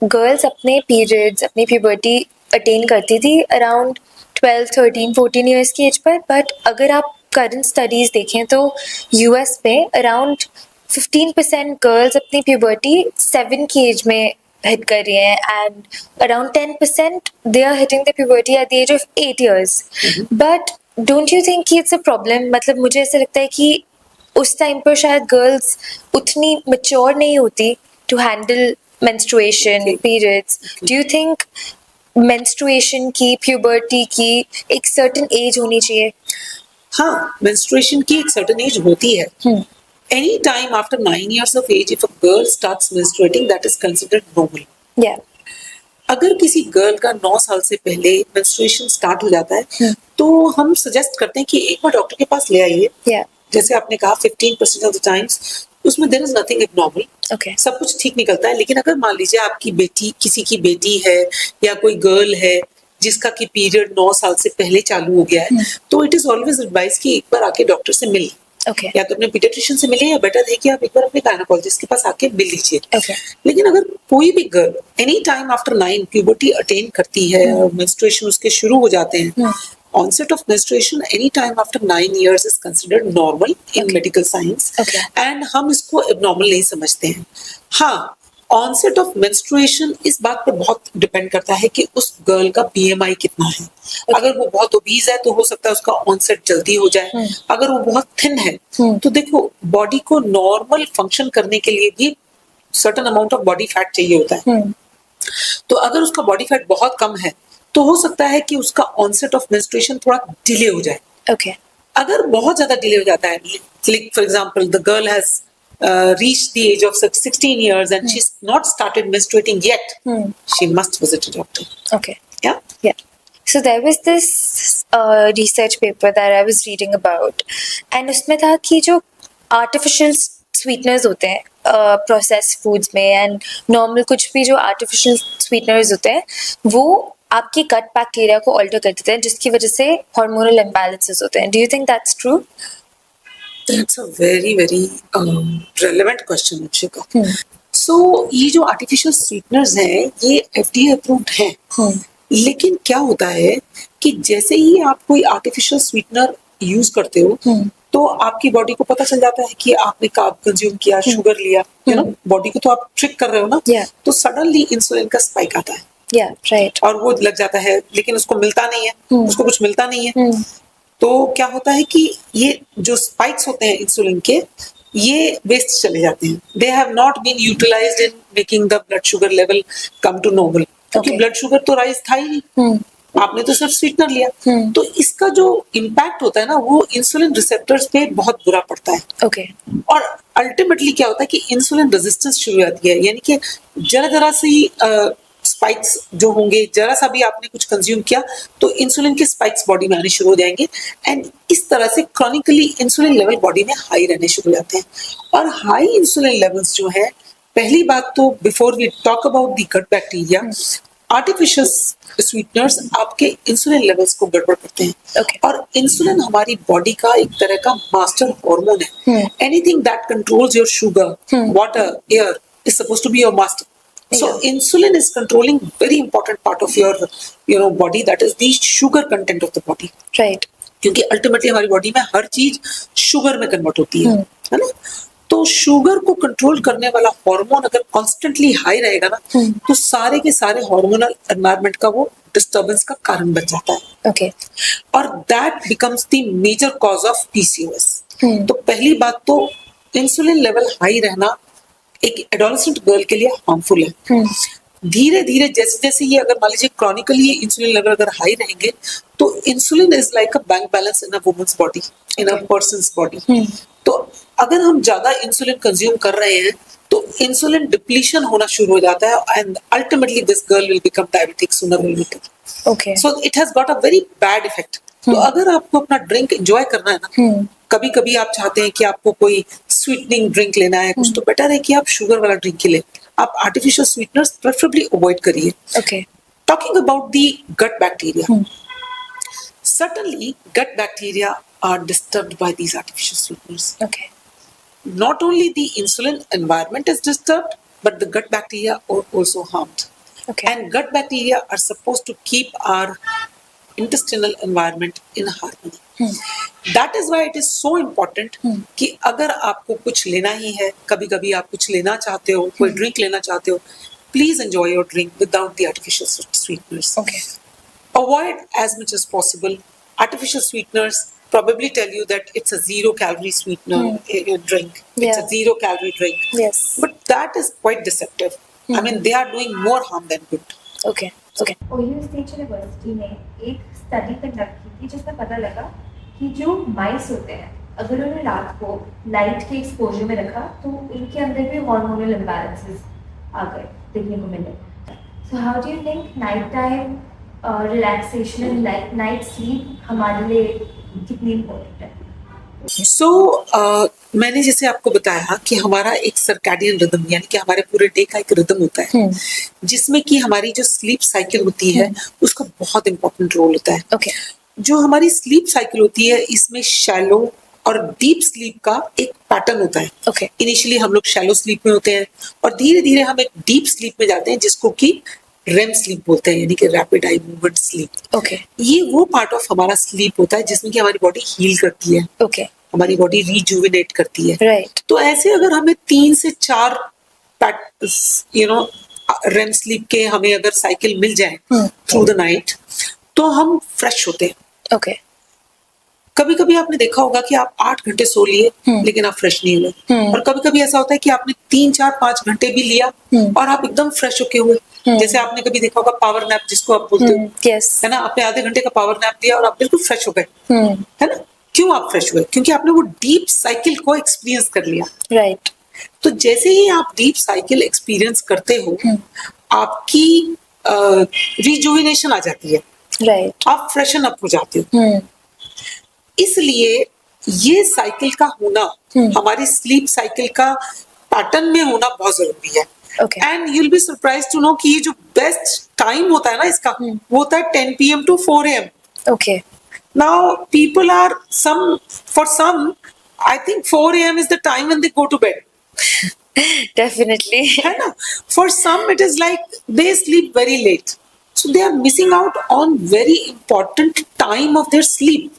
Girls अपने पीरियड्स, अपनी प्यूबर्टी अटेन करती थी अराउंड 12, 13, 14 ईयर्स की एज पर, बट अगर आप करंट स्टडीज देखें तो यूएस में अराउंड 15% गर्ल्स अपनी प्यूबर्टी 7 की एज में हिट कर रही हैं and around 10% they are hitting the puberty at the age of 8 years. But don't you think कि इट्स अ प्रॉब्लम? मतलब मुझे ऐसा लगता है कि उस टाइम पर शायद गर्ल्स उतनी मेच्योर नहीं होती to handle menstruation, periods. Do you think menstruation की, puberty की एक certain age होनी चाहिए? हाँ, menstruation की एक certain age होती है. Any time after 9 years of age, if a girl starts menstruating, that is considered normal. Yeah. अगर किसी गर्ल का 9 साल से पहले menstruation स्टार्ट हो जाता है, तो हम सजेस्ट करते हैं कि एक बार डॉक्टर के पास ले आइए. Yeah. जैसे आपने कहा 15% ऑफ द टाइम्स उसमें there is nothing abnormal. Okay. सब कुछ ठीक निकलता है. लेकिन अगर मान लीजिए आपकी बेटी, किसी की बेटी है या कोई गर्ल है जिसका कि पीरियड 9 साल से पहले चालू हो गया है, तो इट इज ऑलवेज एडवाइस कि एक बार आके डॉक्टर से मिल, Okay. या तो अपने पीडियाट्रिशियन से मिले, या बेटर है कि आप एक बार अपने गायनेकोलॉजिस्ट के पास आके मिल लीजिए. Okay. लेकिन अगर कोई भी girl any time after 9 puberty attain करती है और मेंस्ट्रुएशन उसके शुरू हो जाते हैं, onset of menstruation any time after 9 years is considered normal in medical science. Okay. And हम इसको abnormal नहीं समझते हैं. हाँ, onset of menstruation इस बात पर बहुत डिपेंड करता है कि उस गर्ल का BMI कितना है. अगर वो बहुत ओबीज है तो हो सकता है उसका onset जल्दी हो जाए. अगर वो बहुत थिन है तो देखो, बॉडी को नॉर्मल फंक्शन करने के लिए भी certain amount of body fat चाहिए होता है. तो अगर उसका बॉडी फैट बहुत कम है तो हो सकता है कि उसका ऑनसेट ऑफ मेंस्ट्रुएशन थोड़ा डिले हो जाए. Okay. अगर बहुत ज्यादा डिले हो जाता है, for example the girl has reached the age of 16 years and she's not started menstruating yet, she must visit a doctor. Okay. Yeah. Yeah. So there was this research paper that I was reading about, and उसमें था कि जो artificial sweeteners होते हैं processed foods में, and normal कुछ भी जो artificial sweeteners होते हैं, वो आपकी गट बैक्टीरिया को ऑल्टर कर देते हैं, जिसकी वजह से हार्मोनल इम्बैलेंसेस होते हैं. Do you think that's true? That's a very very relevant question, Anshika. So ये जो artificial sweeteners हैं ये FDA approved हैं. लेकिन क्या होता है कि जैसे ही आप कोई artificial sweetener यूज करते हो तो आपकी बॉडी को पता चल जाता है कि आपने कार्ब कंज्यूम किया, शुगर लिया, यू नो, बॉडी को तो आप ट्रिक कर रहे हो ना. Yeah. तो सडनली इंसुलिन का स्पाइक आता है. Yeah, right. और वो लग जाता है, लेकिन उसको मिलता नहीं है, उसको कुछ मिलता नहीं है. तो क्या होता है कि ये जो स्पाइक्स होते हैं इंसुलिन के, ये वेस्ट चले जाते हैं. They have not been utilised in making the blood sugar level come to normal. क्योंकि Okay. ब्लड शुगर तो राइज था ही नहीं, आपने तो सिर्फ स्वीटनर लिया. तो इसका जो इम्पैक्ट होता है ना, वो इंसुलिन रिसेप्टर्स पे बहुत बुरा पड़ता है. Okay. और अल्टीमेटली क्या होता है कि इंसुलिन रेजिस्टेंस शुरू हो जाती है. यानी कि जरा जरा सी स्पाइक्स जो होंगे, जरा सा भी आपने कुछ कंज्यूम किया तो इंसुलिन के स्पाइक्स बॉडी में आने शुरू हो जाएंगे. एंड इस तरह से क्रॉनिकली इंसुलिन लेवल बॉडी में हाई रहने शुरू हो जाते हैं. और हाई इंसुलिन लेवल्स जो है, पहली बात तो before we talk about the gut bacteria, artificial sweeteners आपके इंसुलिन लेवल्स को गड़बड़ करते हैं. Okay. और इंसुलिन हमारी बॉडी का एक तरह का मास्टर हार्मोन है. Anything that controls your sugar, water, air is supposed to be your master. So insulin is controlling very important part of your, you know, body, that is the sugar content of the body. Right. क्योंकि ultimately हमारी body में हर चीज sugar में convert होती है ना. तो sugar को कंट्रोल करने वाला हार्मोन अगर कॉन्स्टेंटली हाई रहेगा ना, तो सारे के सारे हार्मोनल एनवायरनमेंट का वो डिस्टर्बेंस का कारण बन जाता है. Okay. और that becomes the major cause of PCOS. तो पहली बात तो इंसुलिन लेवल हाई रहना एक एडोलेसेंट गर्ल के लिए हार्मफुल है. धीरे धीरे जैसे जैसे ये, अगर मान लीजिए क्रॉनिकली इंसुलिन लेवल अगर हाई रहेंगे, तो insulin is like a bank balance in a women's body, in a persons body. तो अगर हम ज्यादा इंसुलिन कंज्यूम कर रहे हैं तो इंसुलिन डिप्लीशन होना शुरू हो जाता है, and ultimately this girl will become diabetic sooner or later. Okay. So it has got a very bad effect. तो अगर आपको अपना ड्रिंक एंजॉय करना है ना, कभी कभी आप चाहते हैं कि आपको कोई स्वीटनिंग ड्रिंक लेना है कुछ, तो बेटर है कि आप शुगर वाला ड्रिंक ही लें. आप आर्टिफिशियल स्वीटनर्स प्रेफरेबली अवॉइड करिए. Okay. Talking about the gut bacteria, certainly gut bacteria are disturbed by these artificial sweeteners. Okay. Not only the insulin environment is disturbed, but the gut bacteria are also harmed. Okay. And gut bacteria are supposed to keep our intestinal environment in harmony. That is why it is so important कि अगर आपको कुछ लेना ही है, कभी कभी आप कुछ लेना चाहते हो, कोई ड्रिंक लेना चाहते हो, please enjoy your drink without the artificial sweeteners. Okay. Avoid as much as possible artificial sweeteners. Probably tell you that it's a 0-calorie sweetener drink. It's Yeah. a 0-calorie drink. Yes. But that is quite deceptive. I mean, they are doing more harm than good. Okay. Okay. Ohio state university ने एक study conduct की थी जिसमें पता लगा कि जो माइस होते हैं अगर उन्हें रात को लाइट के एक्सपोजर में रखा तो इनके अंदर भी हार्मोनल इम्बैलेंसेस आ गए देखने को मिले. So how do you think night time relaxation and night sleep हमारे लिए कितनी इम्पोर्टेंट है? So, मैंने जैसे आपको बताया कि हमारा एक सर्कैडियन रिदम यानी कि हमारे पूरे डे का एक रिदम होता है जिसमें कि हमारी जो स्लीप साइकिल होती है उसका बहुत इंपॉर्टेंट रोल होता है. Okay. जो हमारी स्लीप साइकिल होती है इसमें शैलो और डीप स्लीप का एक पैटर्न होता है. Okay. इनिशियली हम लोग शैलो स्लीप में होते हैं और धीरे धीरे हम एक डीप स्लीप में जाते हैं जिसको कि रेम स्लीप बोलते हैं यानी कि rapid eye movement sleep. Okay. ये वो पार्ट ऑफ हमारा स्लीप होता है जिसमें कि हमारी बॉडी हील करती है, Okay. हमारी बॉडी रिजुविनेट करती है. Right. तो ऐसे अगर हमें 3 से 4 रेम स्लीप के हमें अगर साइकिल मिल जाए थ्रू द नाइट तो हम फ्रेश होते हैं. Okay. कभी कभी आपने देखा होगा कि आप 8 घंटे सो लिए लेकिन आप फ्रेश नहीं हुए और कभी कभी ऐसा होता है कि आपने 3, 4, 5 घंटे भी लिया और आप एकदम फ्रेश होके हुए. जैसे आपने कभी देखा होगा पावर नैप जिसको आप बोलते हो, Yes. है ना, आपने आधे घंटे का पावर नैप लिया और आप बिल्कुल फ्रेश हो गए, है ना. क्यों आप फ्रेश हुए? क्योंकि आपने वो डीप साइकिल को एक्सपीरियंस कर लिया. Right. तो जैसे ही आप डीप साइकिल एक्सपीरियंस करते हो आपकी रिजुविनेशन आ जाती है, Right. आप फ्रेशन अप हो जाते हो. इसलिए ये साइकिल का होना हमारी स्लीप साइकिल का पैटर्न में होना बहुत जरूरी है. Okay. And you will be surprised to know कि ये जो बेस्ट टाइम होता है ना इसका वो होता है 10 PM to 4 AM. Okay. Now people are for some I think 4 AM is the time when they go to bed. Definitely. है ना? For some it is like they sleep very late. So they are missing out on very important time of their sleep.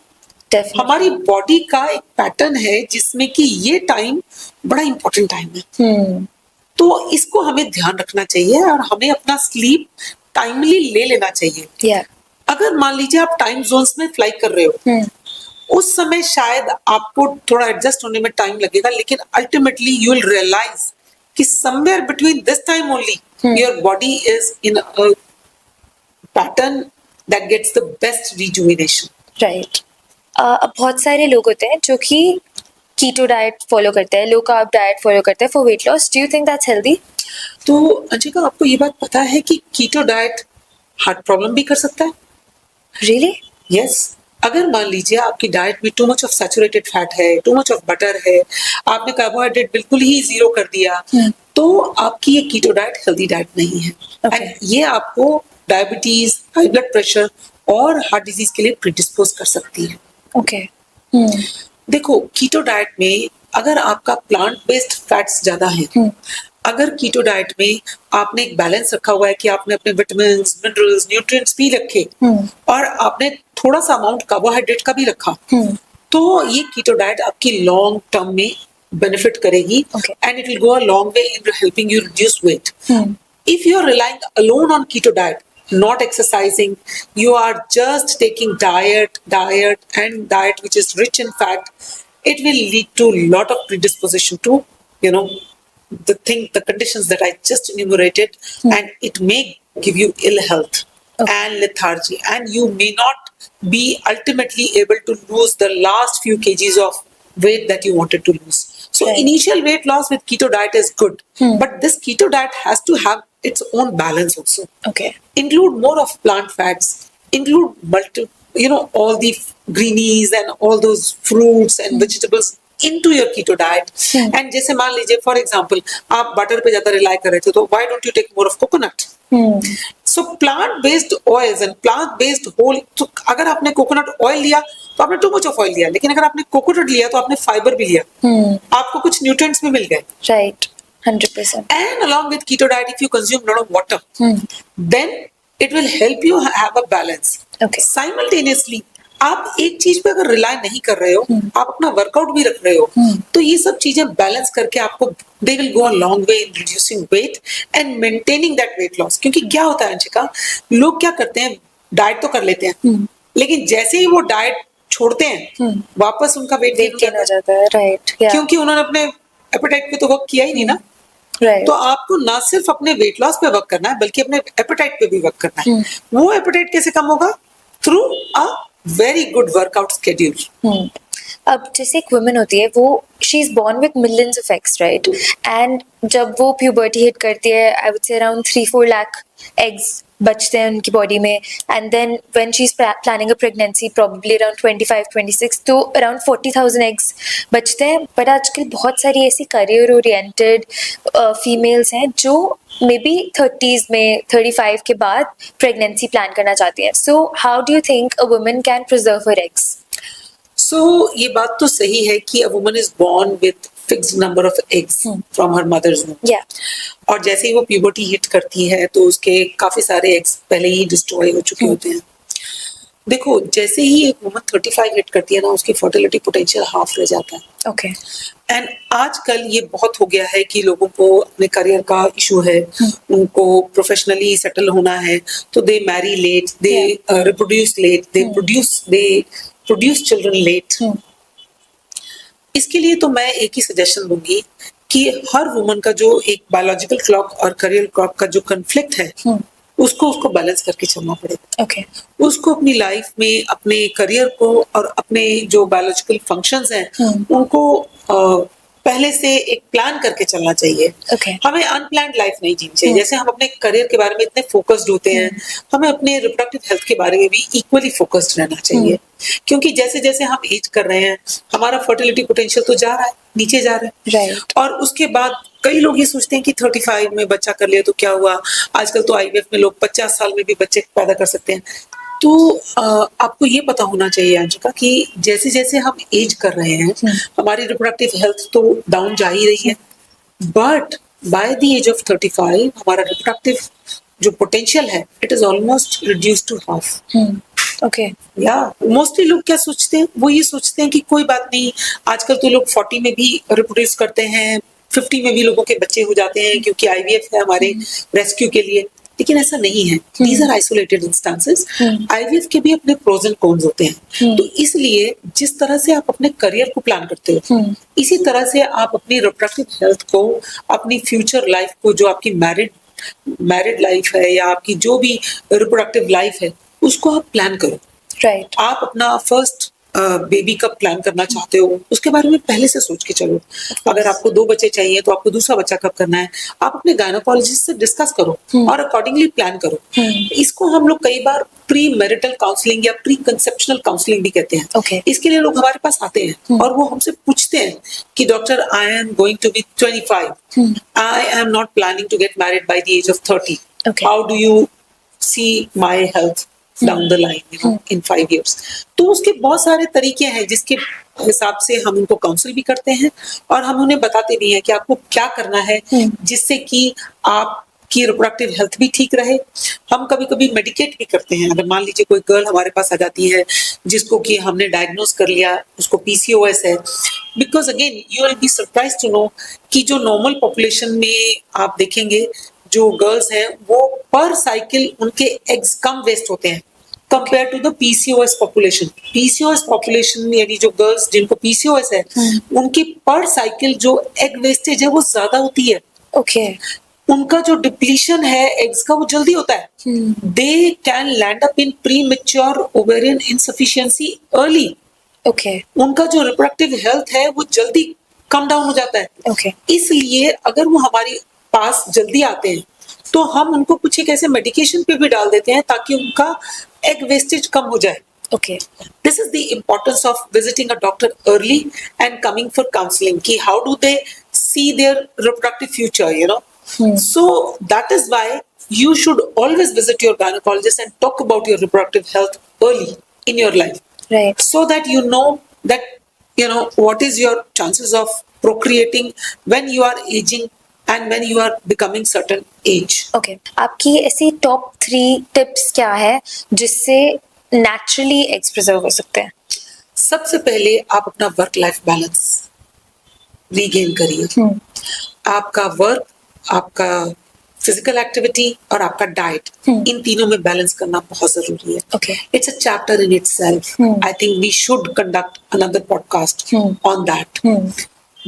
Definitely. हमारी body का एक pattern है जिसमें कि ये time बड़ा इंपॉर्टेंट टाइम है. तो इसको हमें ध्यान रखना चाहिए और हमें अपना स्लीप टाइमली ले लेना चाहिए. Yeah. अगर मान लीजिए आप टाइम जोन्स में फ्लाई कर रहे हो उस समय शायद आपको थोड़ा एडजस्ट होने में टाइम लगेगा लेकिन अल्टीमेटली यू विल रियलाइज कि somewhere between this time only your body is in a pattern that gets the best rejuvenation. Right. अब बहुत सारे लोग होते हैं जो कि कीटो डाइट फॉलो करते हैं, लो कार्ब डाइट फॉलो करते हैं for weight loss. Do you think that's healthy? तो अंशिका आपको ये बात पता है कि कीटो डाइट हार्ट प्रॉब्लम भी कर सकता है? रियली? यस. अगर मान लीजिए आपकी डाइट में too much of saturated fat है, टू मच ऑफ बटर है, आपने कार्बोहाइड्रेट बिल्कुल ही 0 कर दिया तो आपकी ये कीटो डाइट हेल्दी डाइट नहीं है. Okay. एंड ये आपको डायबिटीज, हाई ब्लड प्रेशर और हार्ट डिजीज के लिए प्रिडिस्पोज कर सकती है. ओके. देखो कीटो डाइट में अगर आपका प्लांट बेस्ड फैट्स ज्यादा है, अगर कीटो डाइट में आपने एक बैलेंस रखा हुआ है कि आपने अपने विटामिन्स, मिनरल्स, न्यूट्रिएंट्स भी रखे और आपने थोड़ा सा अमाउंट कार्बोहाइड्रेट का भी रखा तो ये कीटो डाइट आपकी लॉन्ग टर्म में बेनिफिट करेगी Okay. And it will go a long way in helping you reduce weight. If you are relying alone on keto diet, not exercising, you are just taking diet and diet which is rich in fat, it will lead to a lot of predisposition to, the conditions that I just enumerated, and it may give you ill health and lethargy, and you may not be ultimately able to lose the last few kgs of weight that you wanted to lose. So Right. initial weight loss with keto diet is good, but this keto diet has to have its own balance also. Okay. Include more of plant fats, include all the greenies and all those fruits and vegetables into your keto diet. And जैसे मान लीजिए for example आप butter पे ज्यादा rely कर रहे थे तो why don't you take more of coconut? So plant based oils and plant based whole, तो अगर आपने coconut oil लिया तो आपने too much of oil लिया, लेकिन अगर आपने coconut लिया तो आपने fiber भी लिया, आपको कुछ nutrients भी मिल गए. Right. 100%. And along with keto diet, if you consume a lot of water, then it will help you have a balance. Okay. Simultaneously, आप एक चीज पे अगर रिलाई नहीं कर रहे हो, आप अपना वर्कआउट भी रख रहे हो, तो ये सब चीजें बैलेंस करके आपको they will go a long way in reducing weight and maintaining that weight loss. क्योंकि क्या होता है अंशिका, लोग क्या करते हैं, डाइट तो कर लेते हैं, लेकिन जैसे ही वो डाइट छोड़ते हैं वापस उनका वेट गेन हो जाता है, राइट, क्योंकि उन्होंने अपने एपेटाइट पे तो वर्क किया ही नहीं ना। राइट, तो आपको ना सिर्फ अपने वेट लॉस पे वर्क करना है बल्कि अपने एपेटाइट पे भी वर्क करना है। वो एपेटाइट कैसे कम होगा? Through a very good workout schedule. अब जैसे एक वुमन होती है, वो she is born with millions of eggs, right, and जब वो प्यूबर्टी हिट करती है, I would say around 3-4 lakh eggs बचते हैं उनकी बॉडी में, and then when she is planning a pregnancy probably around 25-26, तो अराउंड 40,000 एग्स बचते हैं। बट आजकल बहुत सारी ऐसी करियर ओरिएंटेड फीमेल्स हैं जो मे बी 30s में 35 के बाद प्रेगनेंसी प्लान करना चाहती हैं। So how do you think a woman can preserve her eggs? So ये बात तो सही है कि a woman is born with fixed number of eggs from her mother's womb. Yeah. और जैसे ही वो puberty hit करती है तो उसके काफी सारे eggs पहले ही destroy हो चुके होते हैं। देखो, जैसे ही एक वुमन 35 हिट करती है ना, उसकी फर्टिलिटी पोटेंशियल हाफ रह जाता है। ओके, एंड आजकल ये बहुत हो गया है कि लोगों को अपने करियर का इशू है, उनको प्रोफेशनली सेटल होना है, तो they marry late, they reproduce late, they produce children late. इसके लिए तो मैं एक ही सजेशन दूंगी कि हर वुमन का जो एक बायोलॉजिकल क्लॉक और करियर क्लॉक का जो कन्फ्लिक्ट है, उसको बैलेंस करके चलना पड़ेगा। ओके, उसको अपनी लाइफ में अपने करियर को और अपने जो बायोलॉजिकल फंक्शंस हैं उनको पहले से एक प्लान करके चलना चाहिए। Okay. हमें अनप्लान्ड लाइफ नहीं जीनी चाहिए। जैसे हम अपने करियर के बारे में इतने फोकस्ड होते हैं, हमें अपने रिप्रोडक्टिव हेल्थ के बारे में भी इक्वली फोकस्ड रहना चाहिए। क्योंकि जैसे जैसे हम एज कर रहे हैं, हमारा फर्टिलिटी पोटेंशियल तो जा रहा है, नीचे जा रहा है। राइट, और उसके बाद कई लोग ये सोचते हैं कि 35 में बच्चा कर लिया तो क्या हुआ, आजकल तो आईवीएफ में लोग 50 साल में भी बच्चे पैदा कर सकते हैं। तो आपको ये पता होना चाहिए अंशिका कि जैसे जैसे हम एज कर रहे हैं, हमारी रिप्रोडक्टिव हेल्थ तो डाउन जा ही रही है, but by the age of 35 हमारा रिप्रोडक्टिव जो पोटेंशियल है, it is almost reduce to half. Okay, या मोस्टली लोग क्या सोचते हैं, वो ये सोचते हैं कि कोई बात नहीं, आजकल तो लोग 40 में भी रिप्रोड्यूस करते हैं, 50 में भी लोगों के बच्चे हो जाते हैं क्योंकि आईवीएफ है हमारे रेस्क्यू के लिए। लेकिन ऐसा नहीं है, these are isolated instances. IVF के भी अपने प्रोज एंड कॉन्स होते हैं। तो इसलिए जिस तरह से आप अपने करियर को प्लान करते हो, इसी तरह से आप अपनी रिप्रोडक्टिव हेल्थ को, अपनी फ्यूचर लाइफ को, जो आपकी मैरिड लाइफ है या आपकी जो भी रिप्रोडक्टिव लाइफ है, उसको आप प्लान करो। राइट, आप अपना फर्स्ट बेबी कब प्लान करना चाहते हो, उसके बारे में पहले से सोच के चलो। अगर आपको 2 बच्चे चाहिए तो आपको दूसरा बच्चा कब करना है, आप अपने गायनोकोलॉजिस्ट से डिस्कस करो और अकॉर्डिंगली प्लान करो। इसको हम लोग कई बार प्री मैरिटल काउंसलिंग या प्री कंसेप्शनल काउंसलिंग भी कहते हैं। Okay. इसके लिए लोग हमारे पास आते हैं और वो हमसे पूछते हैं कि doctor, I am going to be 25, I am not planning to get married by the age of 30, how do you see my health down the line in 5 years। तो उसके बहुत सारे तरीके हैं जिसके हिसाब से हम उनको काउंसिल भी करते हैं और हम उन्हें बताते भी हैं कि आपको क्या करना है जिससे कि आपकी रिप्रोडक्टिव हेल्थ भी ठीक रहे। हम कभी कभी मेडिकेट भी करते हैं। अगर मान लीजिए कोई गर्ल हमारे पास आ जाती है जिसको कि हमने डायग्नोज कर लिया, उसको पीसीओएस है, because again you will be surprise to know कि जो नॉर्मल पॉपुलेशन में आप देखेंगे जो गर्ल्स हैं वो पर साइकिल उनके एग्स कम वेस्ट होते हैं compare to the PCOS population. PCOS population यानी जो गर्ल्स जिनको पीसीओएस है, उनकी पर साइकिल जो एग वेस्टेज है वो ज्यादा होती है। ओके, उनका जो डिप्लीशन है एग्स का वो जल्दी होता है। They can land up in pre mature ovarian insufficiency early. Okay, उनका जो रिप्रोडक्टिव हेल्थ है वो जल्दी कम डाउन हो जाता है। ओके, इसलिए अगर वो हमारी पास जल्दी आते हैं तो हम उनको कुछ एक ऐसे मेडिकेशन पे भी डाल देते हैं ताकि उनका एग वेस्टेज कम हो जाए। Okay, This is the importance of visiting a doctor early and coming for counseling. Ki how do they see their reproductive future, you know? So that is why you should always visit your gynecologist and talk about your reproductive health early in your life, right, so that you know what is your chances of procreating when you are aging and when you are becoming certain age. Okay. आपकी ऐसी top 3 tips क्या है जिससे naturally eggs preserve हो सकते हैं? सबसे पहले आप अपना वर्क लाइफ बैलेंस रीगेन करिए। आपका वर्क, आपका फिजिकल एक्टिविटी और आपका डाइट, इन तीनों में बैलेंस करना बहुत जरूरी है. Okay. It's a chapter in itself. I think we should conduct another podcast on that.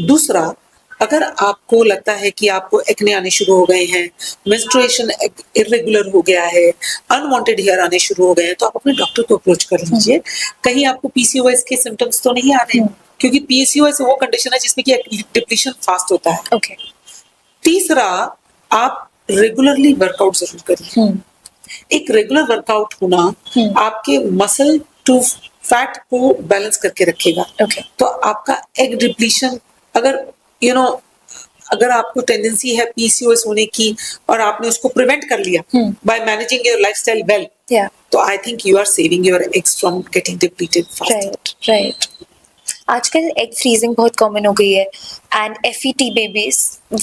दूसरा, अगर आपको लगता है कि आपको एक्ने आने शुरू हो गए हैं, मेंस्ट्रुएशन इरेगुलर हो गया है, अनवांटेड हेयर आने शुरू हो गए हैं, तो आप अपने डॉक्टर को अप्रोच कर लीजिए. कहीं आपको पीसीओएस के सिम्टम्स तो नहीं आ रहे हैं, क्योंकि पीसीओएस वो कंडीशन है जिसमें कि डिप्लीशन फास्ट होता है. Okay. तीसरा, आप रेगुलरली वर्कआउट जरूर करिए. एक रेगुलर वर्कआउट होना आपके मसल टू फैट को बैलेंस करके रखेगा. Okay. तो आपका एग डिप्लीशन, अगर अगर आपको टेंडेंसी है पीसीओएस होने की और आपने उसको प्रिवेंट कर लिया by managing your lifestyle well, Yeah. तो I think you are saving your eggs from getting depleted fast. Right right. आजकल एग फ्रीजिंग बहुत कॉमन हो गई है एंड एफईटी बेबीज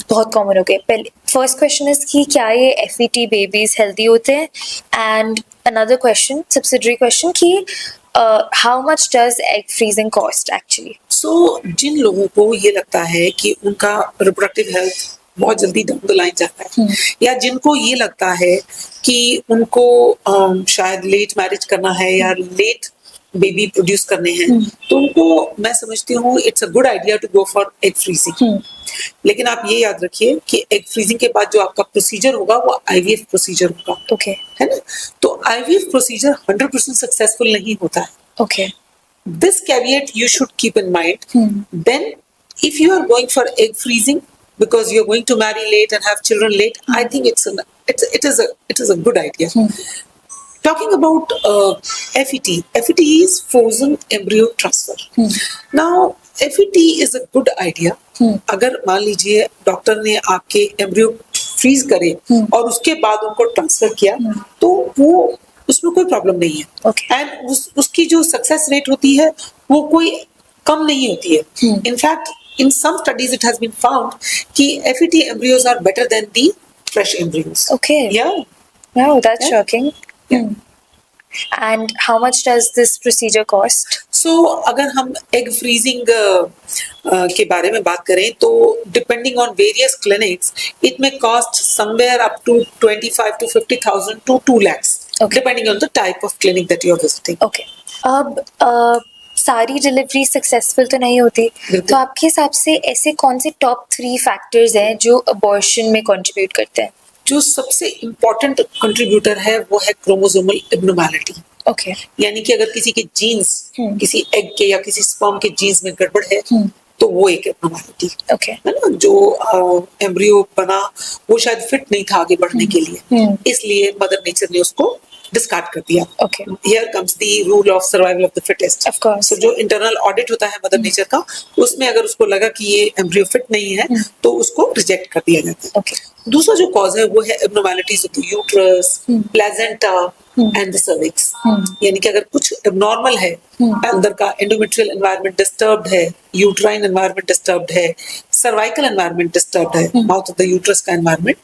बहुत कॉमन हो गए. पहले फर्स्ट क्वेश्चन इज कि क्या ये एफईटी बेबीज हेल्दी होते हैं, and another question, subsidiary question, कि how much does egg freezing cost actually. So जिन लोगों को ये लगता है कि उनका रिप्रोडक्टिव हेल्थ बहुत जल्दी डाउन द लाइन जाता है, या जिनको ये लगता है कि उनको शायद लेट मैरिज करना है या लेट बेबी प्रोड्यूस करने हैं, तो उनको मैं समझती हूँ it's a good idea to go for egg freezing. लेकिन आप ये याद रखिए कि एग फ्रीजिंग के बाद जो आपका प्रोसीजर होगा वो आईवीएफ प्रोसीजर होगा. ओके है ना. तो आईवीएफ प्रोसीजर 100% सक्सेसफुल नहीं होता है. Okay. This caveat you should keep in mind. Then, if you are going for egg freezing because you're going to marry late and have children late, I think it is a good idea. Talking about FET, FET is frozen embryo transfer. Now, FET is a good idea. अगर मान लीजिए doctor ने आपके embryo freeze करे और उसके बाद उनको ट्रांसफर किया, तो वो उसमें कोई प्रॉब्लम नहीं है. Okay. एंड उसकी जो सक्सेस रेट होती है वो कोई कम नहीं होती है. In fact in some studies it has been found कि FET embryos are better than the fresh embryos. Okay. या Wow, that's Yeah. shocking. And how much does this procedure cost? सो अगर हम एग फ्रीजिंग के बारे में बात करें तो depending on various clinics it may cost somewhere up to 25 to 50,000 to 2 lakhs. Okay. Depending on the type of clinic that you are visiting. Okay. अब सारी डिलीवरी सक्सेसफुल तो नहीं होती, तो आपके हिसाब से ऐसे कौन से टॉप 3 फैक्टर्स हैं जो अबॉर्शन में कंट्रीब्यूट करते हैं? जो सबसे इम्पोर्टेंट कंट्रीब्यूटर है वो है क्रोमोसोमल एब्नॉर्मैलिटी. ओके. यानी कि अगर किसी के जीन्स किसी एग के या किसी स्पर्म के जीन्स में गड़बड़ है तो वो एक एब्नॉर्मैलिटी ओके. है ना. जो एम्ब्रियो बना वो शायद फिट नहीं था आगे बढ़ने के लिए, इसलिए मदर नेचर ने उसको डिस्कार्ड कर दिया. Okay. Here comes the rule of survival of the fittest. Of course. So, जो इंटरनल ऑडिट होता है मदर नेचर का, उसमें अगर उसको लगा कि ये एम्ब्रियो फिट नहीं है तो उसको रिजेक्ट कर दिया जाता है. Okay. दूसरा जो कॉज है वो है abnormalities of the uterus, placenta and the cervix. यानी कि अगर कुछ एब्नॉर्मल है, अंदर का एंडोमेट्रियल एनवायरनमेंट डिस्टर्ब्ड है, यूट्राइन एनवायरनमेंट डिस्टर्ब्ड है, सर्वाइकल एनवायरनमेंट डिस्टर्ब्ड है, माउथ ऑफ द यूट्रस का एनवायरनमेंट,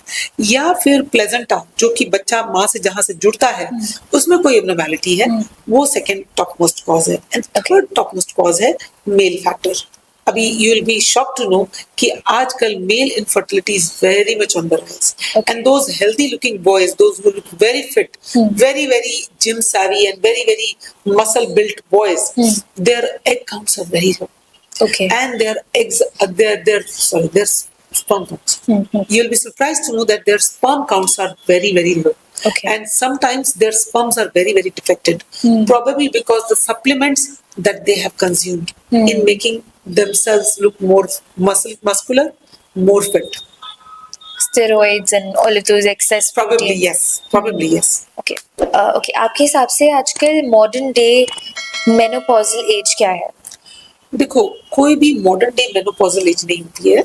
या फिर प्लेजेंटा जो कि बच्चा माँ से जहां से जुड़ता है उसमें कोई एब्नॉर्मैलिटी है, वो सेकंड टॉप मोस्ट कॉज है. And third top most cause है मेल फैक्टर. अभी you will be shocked to know कि आजकल male infertility is very much on the rise. And those healthy looking boys, those who look very fit, very very gym savvy and very very muscle built boys, their egg counts are very low. Okay. And their eggs their sperm counts. You'll be surprised to know that their sperm counts are very very low. Okay. And sometimes their sperms are very very defected, probably because the supplements that they have consumed in making themselves look more muscular, more fit. Steroids and all of those excess Probably protein. yes. Probably yes. Okay. Okay. आपके हिसाब से आजकल modern day menopausal as क्या है? देखो, कोई भी modern day menopausal as नहीं होती है.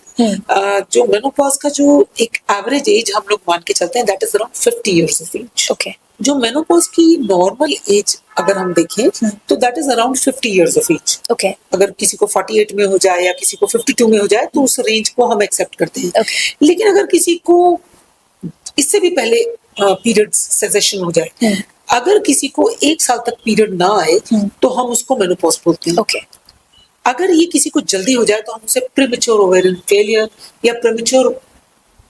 जो मेनोपॉज का जो एक एवरेज एज हम लोग मान के चलते हैं that is around 50 years of age. Okay. जो मेनोपॉज की नॉर्मल एज अगर हम देखें तो that is around 50 years of age. Okay. अगर किसी को 48 में हो जाए या किसी को 52 में हो जाए तो उस रेंज को हम एक्सेप्ट करते हैं. Okay. लेकिन अगर किसी को इससे भी पहले पीरियड सेसेशन हो जाए, अगर किसी को 1 साल तक पीरियड ना आए तो हम उसको मेनोपॉज बोलते हैं. Okay. अगर ये किसी को जल्दी हो जाए तो हम उसे प्रीमेच्योर ओवेरियन फेलियर या प्रीमेच्योर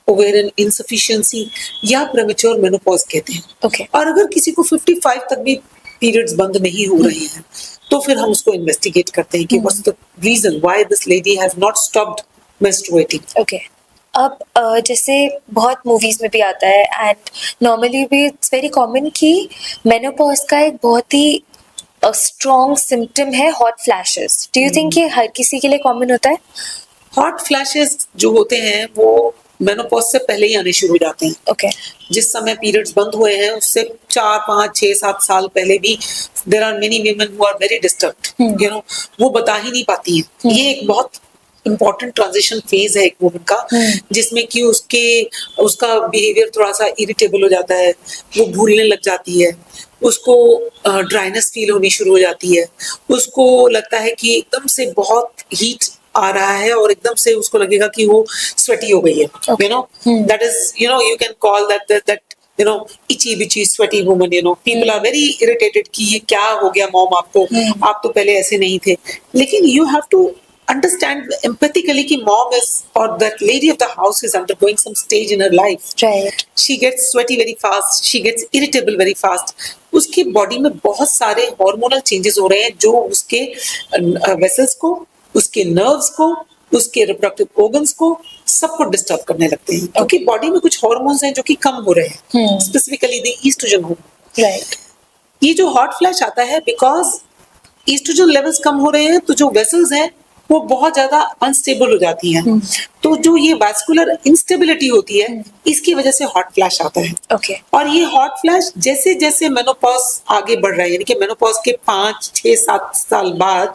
ओवेरियन इनसफिशिएंसी या प्रीमेच्योर मेनोपॉज कहते हैं। Okay. और अगर किसी को 55 तक भी पीरियड्स बंद नहीं हो रहे हैं तो फिर हम उसको इन्वेस्टिगेट करते हैं कि what's the reason why this lady have not stopped menstruating. Okay अब जैसे बहुत मूवीज में भी आता है एंड नॉर्मली भी इट्स वेरी कॉमन कि मेनोपॉज का एक बहुत ही स्ट्रॉन्ग सिम्टम है hot flashes. Do you think ये हर किसी के लिए कॉमन होता है? हॉट फ्लैशेस जो होते हैं वो मेनोपॉज से पहले ही आने शुरू हो जाते हैं। ओके जिस समय पीरियड्स बंद हुए हैं उससे 4, 5, 6, 7 साल पहले भी there are many women who are very disturbed, you know, वो बता ही नहीं पाती हैं। ये एक बहुत इम्पोर्टेंट ट्रांजिशन फेज है एक वुमन का, जिसमें कि उसका बिहेवियर थोड़ा सा इरिटेबल हो जाता है, वो भूलने लग जाती है, उसको ड्राइनेस फील होनी शुरू हो जाती है, उसको लगता है कि एकदम से बहुत हीट आ रहा है और एकदम से उसको लगेगा कि वो स्वेटी हो गई है, you know, that is, you know, you can call that you know, itchy bitchy sweaty woman, you know, people are very irritated कि ये क्या हो गया मॉम आपको, आप तो पहले ऐसे नहीं थे। लेकिन you have to understand empathically कि mom is or that lady of the house is undergoing some stage in her life. Right She gets sweaty very fast, she gets irritable very fast. उसकी body में बहुत सारे hormonal changes हो रहे हैं जो उसके वेसल्स को, उसके नर्व्स को, उसके रिप्रोडक्टिव ऑर्गन्स को सबको डिस्टर्ब करने लगते हैं, क्योंकि बॉडी में कुछ हार्मोन्स हैं जो कि कम हो रहे हैं, specifically the oestrogen hormone. Right ये जो हॉट फ्लैश आता है बिकॉज ईस्ट्रोजन लेवल्स कम हो रहे हैं, तो जो वेसल्स हैं वो बहुत ज्यादा अनस्टेबल हो जाती हैं, तो जो ये वैस्कुलर इंस्टेबिलिटी होती है इसकी वजह से हॉट फ्लैश आता है। ओके और ये हॉट फ्लैश जैसे जैसे मेनोपॉज आगे बढ़ रहा है, यानी कि मेनोपॉज के 5, 6, 7 साल बाद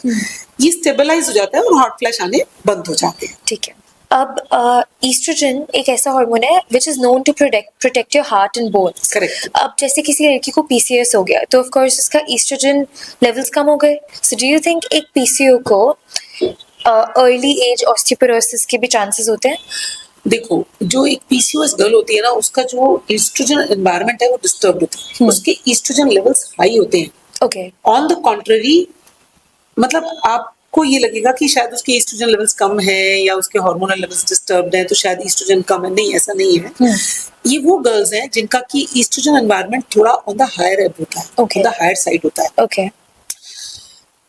ये स्टेबलाइज हो जाता है और हॉट फ्लैश आने बंद हो जाते हैं। ठीक है। अब ईस्ट्रोजन एक ऐसा हार्मोन है which is known to protect your heart and bones. Correct. अब जैसे किसी लड़की को पीसीओएस हो गया तो ऑफ कोर्स उसका ईस्ट्रोजन लेवल्स कम हो गए। सो डू यू थिंक एक पीसीओ को अर्ली एज ऑस्टियोपोरोसिस के भी चांसेस होते हैं? देखो, जो एक पीसीओएस गर्ल होती है ना, उसका जो ईस्ट्रोजन एनवायरनमेंट है वो डिस्टर्ब होता है, उसके ईस्ट्रोजन लेवल्स हाई होते हैं। ओके ऑन द कॉन्ट्ररी, मतलब आपको ये लगेगा कि शायद उसके ईस्ट्रोजन लेवल्स कम है या उसके हार्मोनल लेवल्स डिस्टर्ब्ड हैं तो शायद ईस्ट्रोजन कम है। नहीं, ऐसा नहीं है। ये वो गर्ल्स हैं जिनका की ईस्ट्रोजन एनवायरनमेंट थोड़ा ऑन द हायर एब होता है, Okay. On the higher side होता है। ओके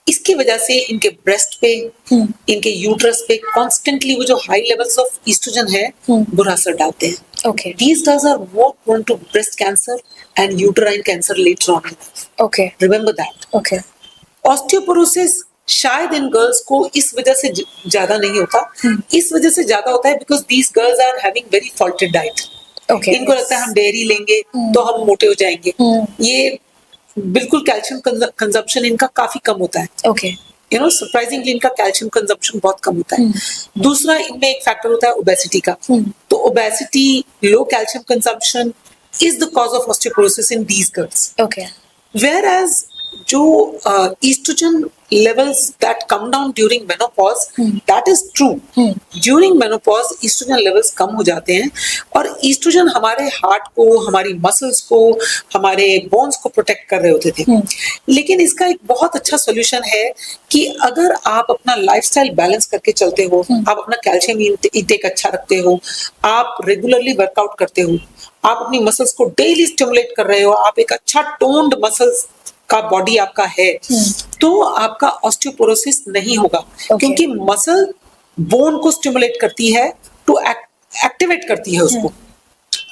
इसकी वजह से इनके ब्रेस्ट पे, इनके यूट्रस पे कॉन्स्टेंटली वो जो हाई लेवल्स ऑफ ईस्ट्रोजन है बुरा असर डालते हैं। Okay These girls are more prone to breast cancer and uterine cancer later on in life. Okay Remember that. Okay osteoporosis शायद इन गर्ल्स को इस वजह से ज्यादा नहीं होता, इस वजह से ज्यादा होता है because these girls are having very faulted diet. Okay इनको लगता है हम डेयरी लेंगे तो हम मोटे हो जाएंगे। ये बिल्कुल कैल्शियम कंजप्शन इनका काफी कम होता है। ओके यू नो, सरप्राइजिंगली इनका कैल्शियम कंजप्शन बहुत कम होता है। दूसरा, इनमें एक फैक्टर होता है ओबेसिटी का। तो obesity, low calcium consumption is the cause of osteoporosis in these girls. Okay Whereas जो estrogen levels that come down during menopause, that is true. During menopause estrogen levels कम हो जाते हैं और estrogen हमारे हार्ट को, हमारी मसल्स को, हमारे बोन्स को प्रोटेक्ट कर रहे होते थे। लेकिन इसका एक बहुत अच्छा सोल्यूशन है कि अगर आप अपना लाइफस्टाइल बैलेंस करके चलते हो, आप अपना कैल्शियम इंटेक अच्छा रखते हो, आप रेगुलरली वर्कआउट करते हो, आप अपनी मसल्स को डेली स्टिमुलेट कर रहे हो, आप एक अच्छा टोन्ड मसल्स का बॉडी आपका है, तो आपका ऑस्टियोपोरोसिस नहीं होगा। क्योंकि मसल बोन को स्टिमुलेट करती है, टू एक्टिवेट करती है उसको।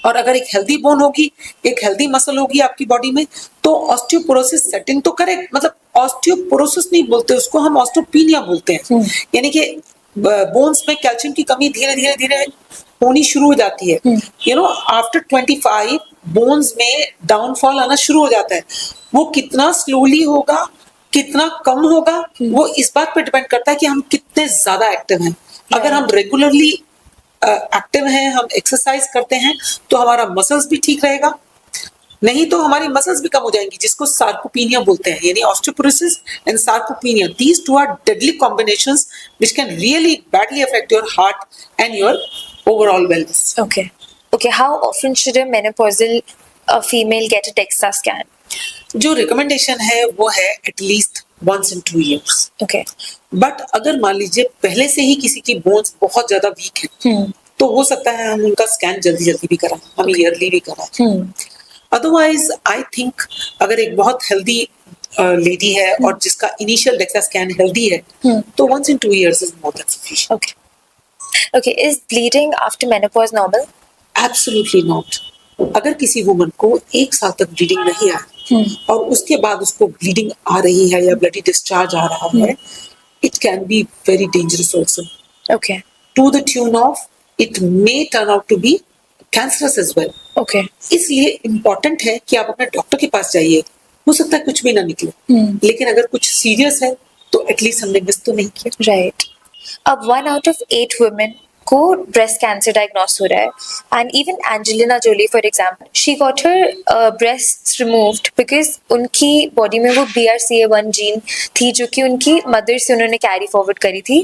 और अगर एक हेल्दी बोन होगी, एक हेल्दी मसल होगी आपकी बॉडी में, तो ऑस्टियोपोरोसिस सेटिंग तो करेक्ट, मतलब ऑस्टियोपोरोसिस नहीं बोलते उसको, हम ऑस्टियोपीनिया बोलते हैं। यानी कि बोन्स में कैल्शियम की कमी धीरे धीरे धीरे होनी शुरू हो जाती है। यू नो, आफ्टर 25 बोन्स में डाउनफॉल आना शुरू हो जाता है। वो कितना स्लोली होगा, कितना कम होगा, वो इस बात पे डिपेंड करता है कि हम कितने ज्यादा एक्टिव हैं। अगर हम रेगुलरली एक्टिव हैं, हम एक्सरसाइज करते हैं, तो हमारा मसल्स भी ठीक रहेगा। नहीं तो हमारी मसल्स भी कम हो जाएंगी, जिसको सार्कोपीनिया बोलते हैं। यानी osteoporosis and sarcopenia, these two are deadly combinations which can really badly affect your heart and your overall wellness. Okay. How often should a menopausal female get a DEXA scan? जो recommendation है वो है at least 1 in 2 years. Okay. But अगर मान लीजिए पहले से ही किसी की बोन्स बहुत ज्यादा वीक है तो हो सकता है हम उनका स्कैन जल्दी जल्दी भी कराएं, हम ईयरली भी कराएं. अदरवाइज आई थिंक अगर एक बहुत हेल्दी लेडी है और जिसका इनिशियल डेक्सा स्कैन हेल्दी है तो 1 in 2 years is more than sufficient. Okay. Okay. Is bleeding after menopause normal? Absolutely not. अगर किसी वुमन को 1 साल तक ब्लीडिंग नहीं आई और उसके बाद उसको ब्लीडिंग आ रही है या ब्लडी डिस्चार्ज आ रहा है, it can be very dangerous also. Okay. To the tune of it may turn out to be cancerous as well. Okay. इसलिए इम्पोर्टेंट है कि आप अपने डॉक्टर के पास जाइए. हो सकता है कुछ भी ना निकले, लेकिन अगर कुछ सीरियस है तो एटलीस्ट हमने मिस तो नहीं किया. Right. अब 1 out of 8 women को ब्रेस्ट कैंसर डायग्नोस हो रहा है and even Angelina Jolie for example she got her breast removed because उनकी बॉडी में वो BRCA1 जीन थी जो कि उनकी मदर से उन्होंने कैरी फॉरवर्ड करी थी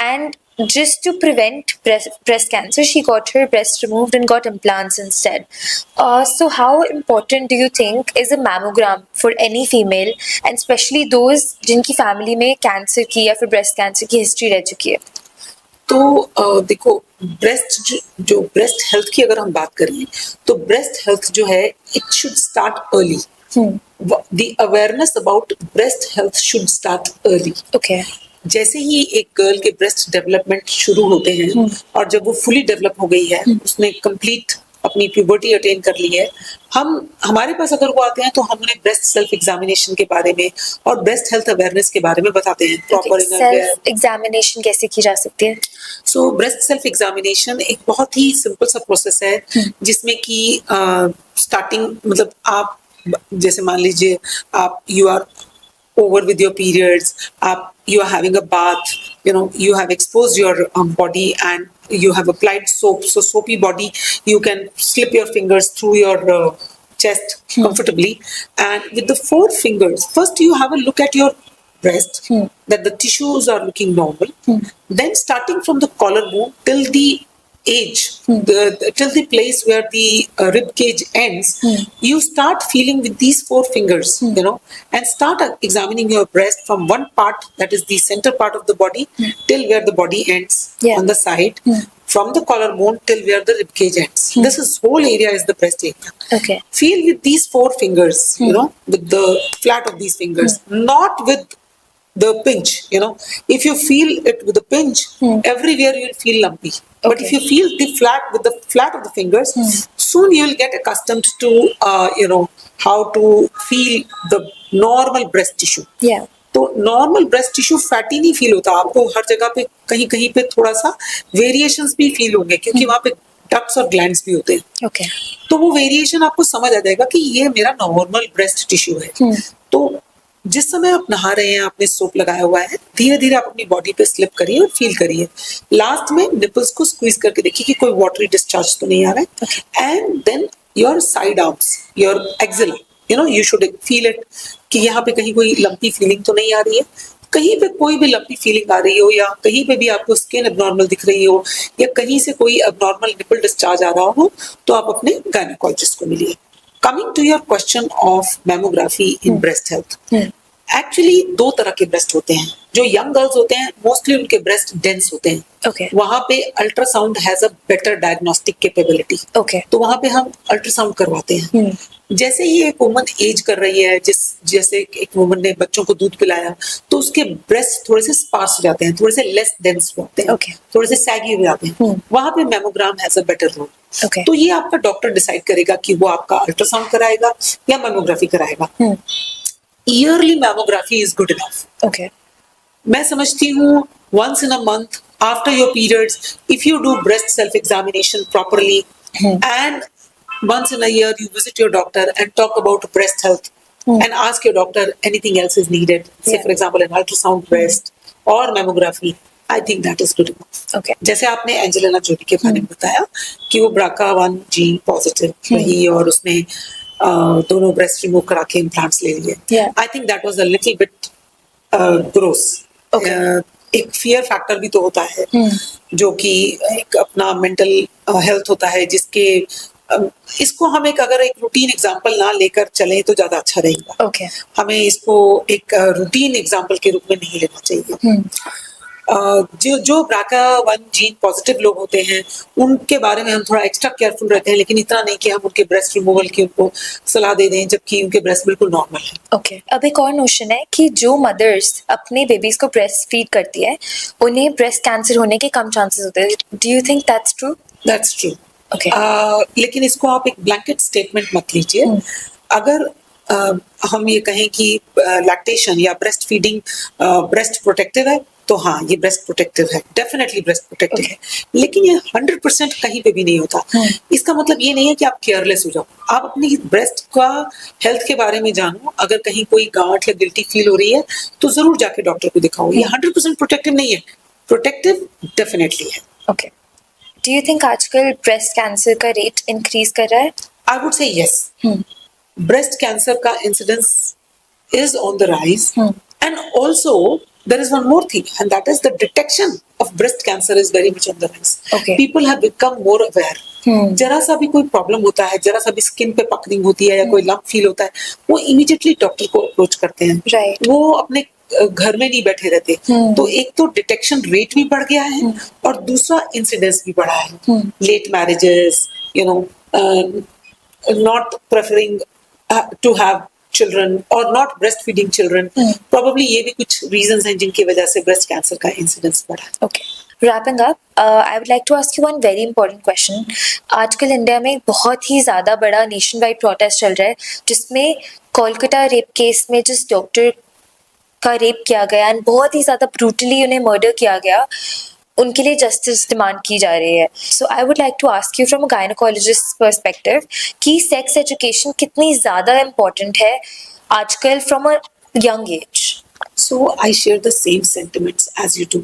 and just to prevent breast cancer she got her breast removed and got implants instead. So how important do you think is a mammogram for any female and especially those जिनकी family में cancer की या फिर breast cancer की history रह चुकी है? तो देखो जो ब्रेस्ट हेल्थ की अगर हम बात करें तो ब्रेस्ट हेल्थ जो है it should start early. The awareness about breast health should start early. Okay. जैसे ही एक गर्ल के ब्रेस्ट डेवलपमेंट शुरू होते हैं और जब वो फुली डेवलप हो गई है, उसने कंप्लीट अपनी प्यूबर्टी अटेन कर ली है, हमारे पास अगर वो आते हैं तो हम उन्हें ब्रेस्ट सेल्फ एग्जामिनेशन के बारे में और ब्रेस्ट हेल्थ अवेयरनेस के बारे में बताते हैं. प्रॉपर सेल्फ एग्जामिनेशन कैसे की जा सकती है? सो ब्रेस्ट सेल्फ एग्जामिनेशन एक बहुत ही सिंपल सा प्रोसेस है जिसमें कि स्टार्टिंग मतलब आप जैसे मान लीजिए आप you are over with your periods, you are having a bath, you have exposed your body and you have applied soap, so soapy body, you can slip your fingers through your chest comfortably, and with the 4 fingers first you have a look at your breast that the tissues are looking normal, then starting from the collarbone till the age, till the place where the rib cage ends, you start feeling with these 4 fingers, and start examining your breast from one part, that is the center part of the body, till where the body ends on the side, from the collarbone till where the rib cage ends. This whole area is the breast area. Okay. Feel with these 4 fingers, with the flat of these fingers, not with the pinch. If you feel it with the pinch, everywhere you'll feel lumpy. But if you feel with the flat of the fingers, soon you'll get accustomed to how to feel the normal breast tissue. Yeah. तो normal breast tissue fatty नहीं feel होता आपको. हर जगह पे कहीं कहीं पे थोड़ा सा वेरिएशंस भी फील होंगे क्योंकि वहां पे डक्ट्स और ग्लैंड्स भी होते हैं. Okay. तो वो वेरिएशन आपको समझ आ जाएगा कि ये मेरा नॉर्मल ब्रेस्ट टिश्यू है. तो जिस समय आप नहा रहे हैं, आपने सोप लगाया हुआ है, धीरे धीरे आप अपनी बॉडी पे स्लिप करिए और फील करिए. लास्ट में निपल्स को स्क्वीज करके देखिए कि कोई वाटरी डिस्चार्ज तो नहीं आ रहा है. And then your side arms, your axilla, you should feel it कि यहाँ पे कहीं कोई लंपी फीलिंग तो नहीं आ रही है. कहीं पे कोई भी लंपी फीलिंग आ रही हो या कहीं पे भी आपको स्किन एबनॉर्मल दिख रही हो या कहीं से कोई एबनॉर्मल निपल डिस्चार्ज आ रहा हो तो आप अपने गायनेकोलॉजिस्ट को मिलिए. Coming to your question of mammography in breast health, actually 2 तरह के ब्रेस्ट होते हैं. जो यंग गर्ल्स होते हैं मोस्टली उनके ब्रेस्ट डेंस होते हैं. Okay. वहां पे ultrasound has a better diagnostic capability. Okay. तो वहां पे हम अल्ट्रासाउंड करवाते हैं. जैसे ही एक वुमन एज कर रही है, जैसे एक वुमन ने बच्चों को दूध पिलाया तो उसके ब्रेस्ट थोड़े से स्पार्स हो जाते हैं, थोड़े से लेस डेंस हो जाते हैं, Okay. थोड़े से सैगी हो जाते हैं. वहां पे mammogram has a better role. Okay. तो ये आपका डॉक्टर डिसाइड करेगा कि वो आपका अल्ट्रासाउंड कराएगा या मैमोग्राफी कराएगा. Yearly mammography is good enough. Okay. मैं समझती हूँ once in a month after your periods, if you do breast self examination properly, and once in a year you visit your doctor and talk about breast health and ask your doctor anything else is needed, say for example an ultrasound breast or mammography, I think that is good enough. Okay. जैसे आपने Angelina Jolie के बारे में बताया कि वो BRCA1 gene positive रही और उसने दोनों ब्रेस्ट रिमूव करा के इम्प्लांट्स ले लिए. Yeah. I think that was a little bit gross. Okay. एक फियर फैक्टर भी तो होता है जो कि एक अपना मेंटल हेल्थ होता है जिसके इसको हम अगर एक रूटीन एग्जांपल ना लेकर चलें तो ज्यादा अच्छा रहेगा। ओके। हमें इसको एक रूटीन एग्जांपल के रूप में नहीं लेना चाहिए। जो BRCA1 जीन पॉजिटिव लोग होते हैं उनके बारे में हम थोड़ा एक्स्ट्रा केयरफुल रहते हैं, लेकिन इतना नहीं कि हम उनके ब्रेस्ट रिमूवल की उनको सलाह दे दें जबकि उनके ब्रेस्ट बिल्कुल नॉर्मल है। ओके। अब एक और नोशन है कि जो मदर्स अपने बेबीज को ब्रेस्ट फीड करती है उन्हें ब्रेस्ट कैंसर होने के कम चांसेस होते हैं। Do you think that's true? That's true. Okay. लेकिन इसको आप एक ब्लैंकेट स्टेटमेंट मत लीजिए। अगर हम ये कहें कि लैक्टेशन या ब्रेस्ट फीडिंग ब्रेस्ट प्रोटेक्टिव है तो हाँ, ये ब्रेस्ट प्रोटेक्टिव है, डेफिनेटली ब्रेस्ट प्रोटेक्टिव है, लेकिन ये 100% कहीं पे भी नहीं होता। इसका मतलब ये नहीं है कि आप केयरलेस हो जाओ। आप अपनी ब्रेस्ट का हेल्थ के बारे में जानो। अगर कहीं कोई गांठ या गिल्टी फील हो रही है तो जरूर जाके डॉक्टर को दिखाओ। ये 100% प्रोटेक्टिव नहीं है, प्रोटेक्टिव डेफिनेटली है। ओके। डू यू थिंक आजकल ब्रेस्ट कैंसर का रेट इंक्रीज कर रहा है? आई वुड से यस। ब्रेस्ट कैंसर का incidence is on the rise, and also there is one more thing, and that is the detection of breast cancer is very much on the rise. Okay. People have become more aware. जरा सा भी कोई problem होता है, जरा सा भी skin पे पकड़िंग होती है या कोई लंप फील होता है, वो इमीडिएटली डॉक्टर को अप्रोच करते हैं। Right. वो अपने घर में नहीं बैठे रहते। तो एक तो डिटेक्शन रेट भी बढ़ गया है और दूसरा इंसिडेंस भी बढ़ा है। Late marriages, not preferring to have children or not breastfeeding children, probably ये भी कुछ reasons हैं जिनकी वजह से breast cancer का incidence बढ़ा। Okay. Wrapping up, I would like to ask you one very important question. आजकल इंडिया में बहुत ही ज़्यादा बड़ा नेशन वाइड प्रोटेस्ट चल रहा है जिसमें कोलकाता रेप केस में जिस डॉक्टर का रेप किया गया एंड बहुत ही ज़्यादा ब्रूटली उन्हें मर्डर किया गया, उनके लिए जस्टिस डिमांड की जा रही है। So I would like to ask you from a gynaecologist perspective कि सेक्स एजुकेशन कितनी ज़्यादा इम्पोर्टेंट है आजकल from a young age. So I share the same sentiments as you do.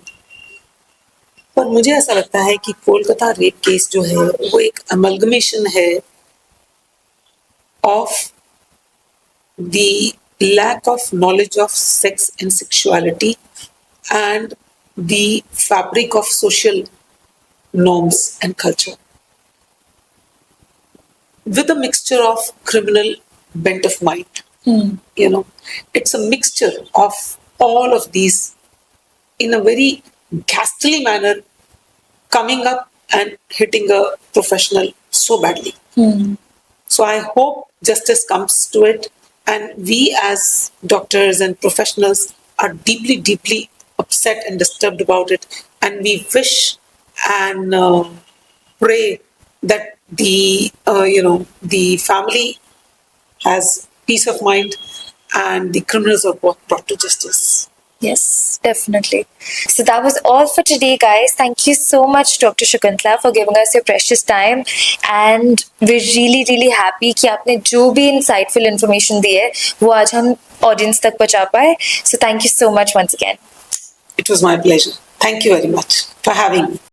पर मुझे ऐसा लगता है कि कोलकाता रेप केस जो है वो एक अमलगमेशन है of the lack of knowledge of sex and sexuality and the fabric of social norms and culture with a mixture of criminal bent of mind. It's a mixture of all of these in a very ghastly manner coming up and hitting a professional so badly. So I hope justice comes to it, and we as doctors and professionals are deeply, deeply upset and disturbed about it, and we wish and pray that the family has peace of mind and the criminals are brought to justice. Yes, definitely. So that was all for today, guys. Thank you so much, Dr. Shakuntala, for giving us your precious time. And we're really, really happy कि आपने जो भी insightful information दी है वो आज हम audience तक पहुंचा पाए. So thank you so much once again. It was my pleasure. Thank you very much for having me.